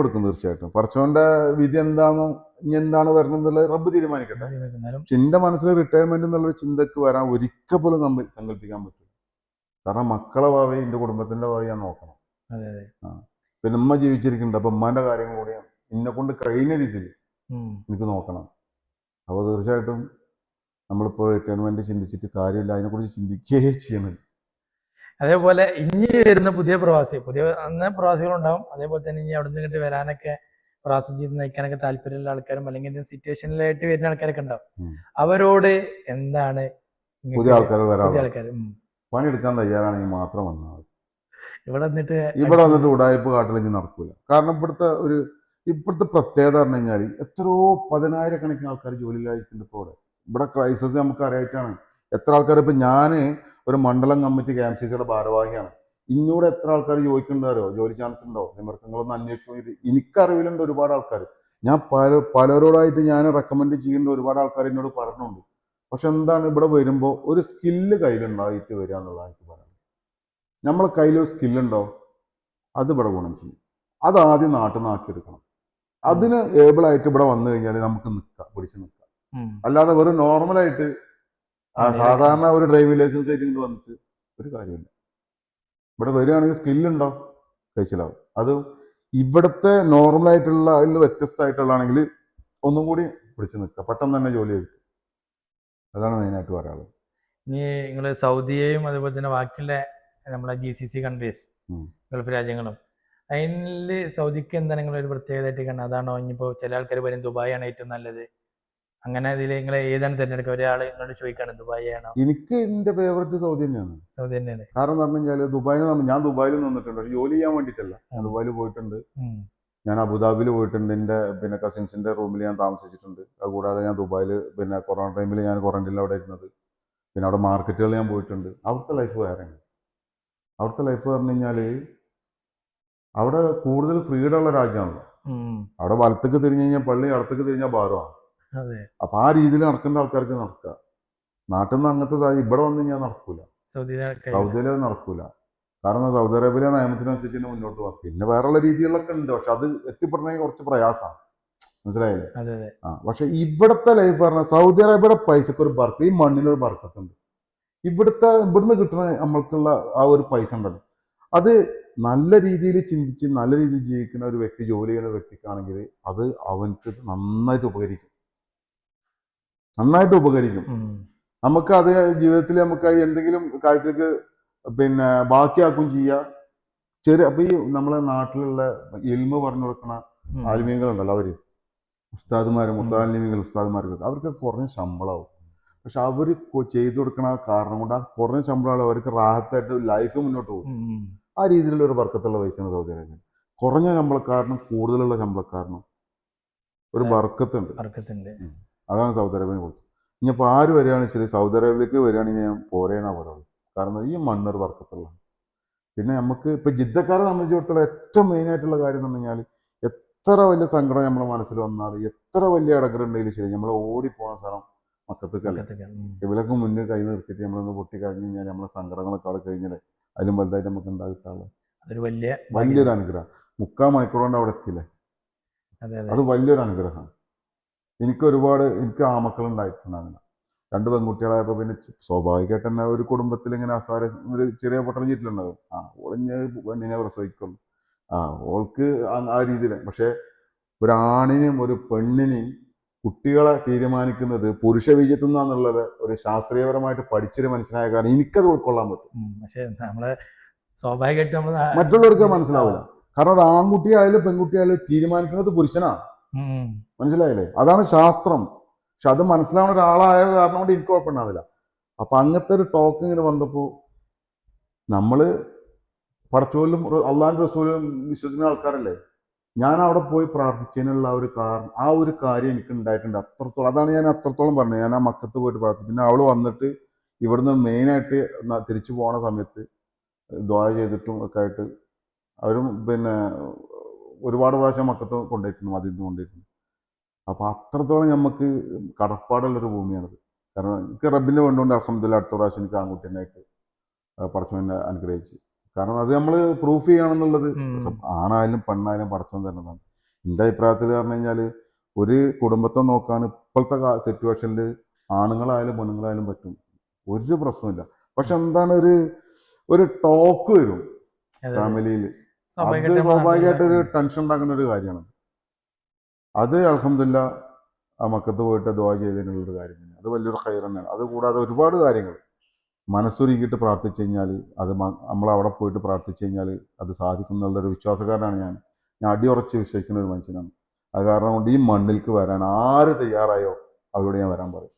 എടുക്കും തീർച്ചയായിട്ടും. പടച്ചോന്റെ വിധി എന്താണോ ഇനി എന്താണ് വരണം എന്നുള്ളത് റബ്ബ് തീരുമാനിക്കട്ടെ. പക്ഷെ എൻ്റെ മനസ്സിൽ റിട്ടയർമെന്റ് എന്നുള്ളൊരു ചിന്തക്ക് വരാൻ ഒരിക്കൽ പോലും സങ്കല്പിക്കാൻ പറ്റില്ല. കാരണം മക്കളെ ഭാവി, എൻ്റെ കുടുംബത്തിന്റെ ഭാവി ഞാൻ നോക്കണം. പിന്നെ ഉമ്മ ജീവിച്ചിരിക്കുന്നുണ്ട്. അപ്പൊ ഉമ്മാന്റെ കാര്യങ്ങൾ കൂടി എന്നെ കൊണ്ട് കഴിയുന്ന രീതിയിൽ എനിക്ക് നോക്കണം. അപ്പോൾ തീർച്ചയായിട്ടും നമ്മളിപ്പോൾ റിട്ടയർമെന്റ് ചിന്തിച്ചിട്ട് കാര്യമില്ല, അതിനെക്കുറിച്ച് ചിന്തിക്കുകയേ ചെയ്യണം. അതേപോലെ ഇനി വരുന്ന പുതിയ പ്രവാസികളുണ്ടാവും. അതേപോലെ തന്നെ ഇനി അവിടെ നിന്ന് ഇങ്ങോട്ട് വരാനൊക്കെ പ്രവാസ ജീവിതം നയിക്കാനൊക്കെ താല്പര്യമുള്ള ആൾക്കാരും അല്ലെങ്കിൽ സിറ്റുവേഷനിലായിട്ട് വരുന്ന ആൾക്കാരൊക്കെ ഉണ്ടാവും. അവരോട് എന്താണ് പുതിയ ആൾക്കാർ പണിയെടുക്കാൻ തയ്യാറാണെങ്കിൽ മാത്രം വന്നാൽ മതി. ഇവിടെ വന്നിട്ട് ഉടായ്പ കാട്ടിലെങ്കിൽ നടക്കൂല. കാരണം ഇപ്പോഴത്തെ പ്രത്യേകത പറഞ്ഞു കഴിഞ്ഞാൽ എത്രയോ 10,000-കണക്കിന് ആൾക്കാർ ജോലിയിലായിട്ടുണ്ട്. ഇപ്പോൾ ഇവിടെ ക്രൈസിസ് നമുക്ക് അറിയായിട്ടാണ്. എത്ര ആൾക്കാർ, ഇപ്പം ഞാൻ ഒരു മണ്ഡലം കമ്മിറ്റി KMCCയുടെ ഭാരവാഹിയാണ്. ഇന്നോട് എത്ര ആൾക്കാർ ചോദിക്കുന്നുണ്ടോ ജോലി ചാൻസ് ഉണ്ടോ, നിങ്ങൾക്കൊന്ന് അന്വേഷിക്കും. എനിക്കറിവിലുണ്ട് ഒരുപാട് ആൾക്കാർ. ഞാൻ പലരോടായിട്ട് ഞാൻ റെക്കമെൻഡ് ചെയ്യുന്ന ഒരുപാട് ആൾക്കാർ എന്നോട് പറഞ്ഞുണ്ട്. പക്ഷെ എന്താണ്, ഇവിടെ വരുമ്പോൾ ഒരു സ്കില്ല് കയ്യിലുണ്ടായിട്ട് വരിക എന്നുള്ളതാണ് എനിക്ക് പറയുന്നത്. നമ്മളെ കയ്യിലൊരു സ്കില്ലുണ്ടോ അത് ഇവിടെ ഗുണം ചെയ്യും. അത് ആദ്യം നാട്ടിൽ നിന്ന് ആക്കിയെടുക്കണം. അതിന് ഏബിളായിട്ട് ഇവിടെ വന്നു കഴിഞ്ഞാൽ നമുക്ക് പിടിച്ച് നിൽക്കാം. അല്ലാതെ വെറും നോർമലായിട്ട് സാധാരണ ഒരു ഡ്രൈവിംഗ് ലൈസൻസ് ആയിട്ട് ഇങ്ങോട്ട് വന്നിട്ട് ഒരു കാര്യമില്ല. ഇവിടെ വരികയാണെങ്കിൽ സ്കില്ലുണ്ടോ കഴിച്ചിലാവും. അത് ഇവിടുത്തെ നോർമലായിട്ടുള്ള അതിൽ വ്യത്യസ്തമായിട്ടുള്ളതാണെങ്കിൽ ഒന്നും കൂടി പിടിച്ച് നിൽക്കുക, പെട്ടെന്ന് തന്നെ ജോലി ചെയ്യും. അതാണ് മെയിനായിട്ട് പറയാനുള്ളത്. ഇനി നിങ്ങൾ സൗദിയെയും അതേപോലെ തന്നെ ബാക്കിയുള്ള നമ്മളെ GCC കൺട്രീസ്, ഗൾഫ് രാജ്യങ്ങളും, അതിൽ സൗദിക്ക് എന്താ നിങ്ങളൊരു പ്രത്യേകതയായിട്ട് കാണുന്നത്? അതാണോ? ഇനിയിപ്പോൾ ചില ആൾക്കാർ പറയും ദുബായ് ആണ് ഏറ്റവും നല്ലത്. അങ്ങനെ അതിൽ നിങ്ങൾ ഏതാണ് തിരഞ്ഞെടുക്കുക? ഒരാൾ എന്നോട് ചോദിക്കാണ് ദുബായ് ആണോ? എനിക്ക് എൻ്റെ ഫേവറേറ്റ് സൗദി തന്നെയാണ്. സൗദി തന്നെയാണ്. കാരണം എന്ന് പറഞ്ഞു കഴിഞ്ഞാൽ ഞാൻ ദുബായിൽ നിന്നിട്ടുണ്ട്. പക്ഷെ ജോലി ചെയ്യാൻ വേണ്ടിയിട്ടല്ല. ഞാൻ ദുബായിൽ പോയിട്ടുണ്ട്. ഞാൻ അബുദാബിയിൽ പോയിട്ടുണ്ട്. എൻ്റെ കസിൻസിന്റെ റൂമിൽ ഞാൻ താമസിച്ചിട്ടുണ്ട്. അതുകൂടാതെ ഞാൻ ദുബായിൽ കൊറോണ ടൈമിൽ ഞാൻ ക്വാറന്റൈനിൽ അവിടെ ഇരുന്നത്. പിന്നെ അവിടെ മാർക്കറ്റുകളിൽ ഞാൻ പോയിട്ടുണ്ട്. അവിടുത്തെ ലൈഫ് വേറെയാണ്. അവിടുത്തെ ലൈഫ് പറഞ്ഞു കഴിഞ്ഞാൽ അവിടെ കൂടുതൽ ഫ്രീഡം ഉള്ള രാജ്യമാണല്ലോ. അവിടെ വലത്തേക്ക് തിരിഞ്ഞു കഴിഞ്ഞാൽ പള്ളി, ഇടത്തേക്ക് തിരിഞ്ഞാൽ ബാറുമാണ്. അപ്പൊ ആ രീതിയിൽ നടക്കുന്ന ആൾക്കാർക്ക് നടക്കുക. നാട്ടിൽ നിന്ന് അങ്ങനത്തെ ഇവിടെ വന്നു കഴിഞ്ഞാൽ നടക്കൂല. സൗദിയിൽ നടക്കൂല. കാരണം സൗദി അറേബ്യയിലെ നിയമത്തിനനുസരിച്ച് തന്നെ മുന്നോട്ട് പോകാം. പിന്നെ വേറെയുള്ള രീതികളൊക്കെ ഉണ്ട്. പക്ഷെ അത് എത്തിപ്പെടണമെങ്കിൽ കുറച്ച് പ്രയാസമാണ്. മനസ്സിലായില്ലേ? പക്ഷെ ഇവിടുത്തെ ലൈഫ് പറഞ്ഞാൽ സൗദി അറേബ്യയുടെ പൈസക്ക് ഒരു ബർക്കത്ത്, ഈ മണ്ണിനൊരു ബർക്കത്തുണ്ട്. ഇവിടുന്ന് കിട്ടുന്ന നമ്മൾക്കുള്ള ആ ഒരു പൈസ ഉണ്ടല്ലോ, അത് നല്ല രീതിയിൽ ചിന്തിച്ച് നല്ല രീതിയിൽ ജീവിക്കുന്ന ഒരു വ്യക്തി, ജോലി ചെയ്യുന്ന വ്യക്തിക്കാണെങ്കിൽ അത് അവൻക്ക് നന്നായിട്ട് ഉപകരിക്കും. നമുക്ക് അത് ജീവിതത്തിൽ നമുക്ക് എന്തെങ്കിലും കാര്യത്തിലേക്ക് ബാക്കിയാക്കും ചെയ്യാം. അപ്പൊ ഈ നമ്മളെ നാട്ടിലുള്ള ഇൽമ പറഞ്ഞു കൊടുക്കുന്ന ആലിമീങ്ങളുണ്ടല്ലോ, ഉസ്താദുമാരും മുത്താലിമികൾ ഉസ്താദുമാർക്ക് അവർക്ക് കുറഞ്ഞ ശമ്പളമാവും. പക്ഷെ അവർ ചെയ്തു കൊടുക്കണ ആ കാരണം കൊണ്ട് ആ കുറഞ്ഞ ശമ്പളമാണ് അവർക്ക് റാഹത്തായിട്ട് ലൈഫ് മുന്നോട്ട് പോകും. ആ രീതിയിലുള്ള ഒരു ബർക്കത്തുള്ള പൈസയാണ് സൗദി അറേബ്യ. കുറഞ്ഞ ശമ്പളക്കാരനും കൂടുതലുള്ള ശമ്പളക്കാരനും ഒരു ബർക്കത്തുണ്ട്. ഉം. അതാണ് സൗദി അറേബ്യനെ കുറിച്ച്. ഇനിയിപ്പോൾ ആര് വരികയാണെന്ന് വെച്ചാൽ സൗദി അറേബ്യയിലേക്ക് വരികയാണെങ്കിൽ ഞാൻ പോരേന്നാ പറയുള്ളൂ. കാരണം ഈ മണ്ണൊരു ബർക്കത്തുള്ള. പിന്നെ നമുക്ക് ഇപ്പം ജിദ്ദക്കാരെ സംബന്ധിച്ചിടത്തോളം ഏറ്റവും മെയിനായിട്ടുള്ള കാര്യം എന്ന് പറഞ്ഞു കഴിഞ്ഞാൽ എത്ര വലിയ സങ്കടം നമ്മുടെ മനസ്സിൽ വന്നാൽ എത്ര വലിയ ഇടങ്ങറുണ്ടെങ്കിലും ശരി നമ്മൾ ഓടിപ്പോണ സ്ഥലം മക്കത്തേക്കല്ല. ഇവരൊക്കെ മുന്നിൽ കൈ നിർത്തിയിട്ട് നമ്മളൊന്ന് പൊട്ടി കഴിഞ്ഞ് കഴിഞ്ഞാൽ നമ്മളെ സങ്കടങ്ങളൊക്കെ അവിടെ കഴിഞ്ഞാൽ അതിലും വലുതായിട്ട് നമുക്ക് ഉണ്ടാകിട്ടുള്ള അതൊരു വലിയൊരു അനുഗ്രഹം. 3/4 മണിക്കൂർ കൊണ്ട് അവിടെ എത്തിയില്ലേ, അത് വലിയൊരു അനുഗ്രഹമാണ്. എനിക്ക് ആമക്കൾ ഉണ്ടായിട്ടുണ്ടാകുന്നില്ല. 2 പെൺകുട്ടികളായപ്പോൾ പിന്നെ സ്വാഭാവികമായിട്ട് തന്നെ ഒരു കുടുംബത്തിൽ ഇങ്ങനെ ഒരു ചെറിയ പൊട്ടൽ ചീറ്റിലുണ്ടാകും. ഓളിഞ്ഞ് പെണ്ണിനെ പ്രസവിക്കുള്ളൂ, ഓൾക്ക് ആ രീതിയിൽ. പക്ഷെ ഒരാണിനും ഒരു പെണ്ണിനെയും കുട്ടികളെ തീരുമാനിക്കുന്നത് പുരുഷ ബീജത്തിൽ നിന്നാന്നുള്ളത് ഒരു ശാസ്ത്രീയപരമായിട്ട് പഠിച്ചൊരു മനുഷ്യനായ കാരണം എനിക്കത് ഉൾക്കൊള്ളാൻ പറ്റും. പക്ഷെ നമ്മള് സ്വാഭാവികമായിട്ട് മറ്റുള്ളവർക്ക് മനസ്സിലാവില്ല. കാരണം ഒരു ആൺകുട്ടിയായാലും പെൺകുട്ടിയായാലും തീരുമാനിക്കുന്നത് പുരുഷനാ. മനസ്സിലായില്ലേ? അതാണ് ശാസ്ത്രം. പക്ഷെ അത് മനസ്സിലാവുന്ന ഒരാളായ കാരണം കൊണ്ട് എനിക്ക് കുഴപ്പമുണ്ടാവില്ല. അപ്പൊ അങ്ങനത്തെ ഒരു ടോക്ക് ഇങ്ങനെ വന്നപ്പോ നമ്മള് പടച്ചോലും അള്ളാഹിന്റെ റസൂലും വിശ്വസിക്കുന്ന ആൾക്കാരല്ലേ. ഞാൻ അവിടെ പോയി പ്രാർത്ഥിച്ചതിനുള്ള ആ ഒരു കാര്യം എനിക്ക് ഉണ്ടായിട്ടുണ്ട് അത്രത്തോളം. അതാണ് ഞാൻ അത്രത്തോളം പറഞ്ഞത്. ഞാൻ ആ മക്കത്ത് പോയിട്ട് പ്രാർത്ഥിച്ചു. പിന്നെ അവള് വന്നിട്ട് ഇവിടുന്ന് മെയിനായിട്ട് തിരിച്ചു പോണ സമയത്ത് ദ്വാ ചെയ്തിട്ടും ഒക്കെ ആയിട്ട് അവരും പിന്നെ ഒരുപാട് പ്രാവശ്യം മക്കത്ത് കൊണ്ടുപോയിട്ടുണ്ട്, മദീനത്ത് കൊണ്ടുപോയിട്ടുണ്ട്. അപ്പൊ അത്രത്തോളം നമുക്ക് കടപ്പാടുള്ളൊരു ഭൂമിയാണത്. കാരണം എനിക്ക് റബ്ബിന്റെ വേണ്ടുകൊണ്ട് അൽഹംദുലില്ലാ അടുത്ത പ്രാവശ്യം എനിക്ക് ആൺകുട്ടിനായിട്ട് പടച്ചോനെ അനുഗ്രഹിച്ചു. കാരണം അത് നമ്മൾ പ്രൂഫ് ചെയ്യണമെന്നുള്ളത് ആണായാലും പെണ്ണായാലും പടച്ചോൻ തരുന്നതാണ്. എൻ്റെ അഭിപ്രായത്തിൽ പറഞ്ഞു കഴിഞ്ഞാൽ ഒരു കുടുംബത്തെ നോക്കാൻ ഇപ്പോഴത്തെ സിറ്റുവേഷനിൽ ആണുങ്ങളായാലും പെണ്ണുങ്ങളായാലും പറ്റും, ഒരു പ്രശ്നമില്ല. പക്ഷെ എന്താണ് ഒരു ടോക്ക് വരും ഫാമിലിയിൽ, അത് സ്വാഭാവികമായിട്ട് ഒരു ടെൻഷൻ ഉണ്ടാക്കുന്ന ഒരു കാര്യമാണ്. അത് അൽഹംദുലില്ലാ ആ മക്കത്ത് പോയിട്ട് ദുആ ചെയ്തതിനുള്ളൊരു കാര്യം തന്നെ, അത് വലിയൊരു ഖൈർ തന്നെയാണ്. അത് കൂടാതെ ഒരുപാട് കാര്യങ്ങൾ മനസ്സൊരുക്കിയിട്ട് പ്രാർത്ഥിച്ചു കഴിഞ്ഞാൽ അത് നമ്മൾ അവിടെ പോയിട്ട് പ്രാർത്ഥിച്ചു കഴിഞ്ഞാൽ അത് സാധിക്കും എന്നുള്ളൊരു വിശ്വാസക്കാരനാണ് ഞാൻ. അടിയുറച്ച് വിശ്വസിക്കുന്ന ഒരു മനുഷ്യനാണ്. അത് കാരണം കൊണ്ട് ഈ മണ്ണിലേക്ക് വരാൻ ആര് തയ്യാറായോ അവരോട് ഞാൻ വരാൻ പറയും.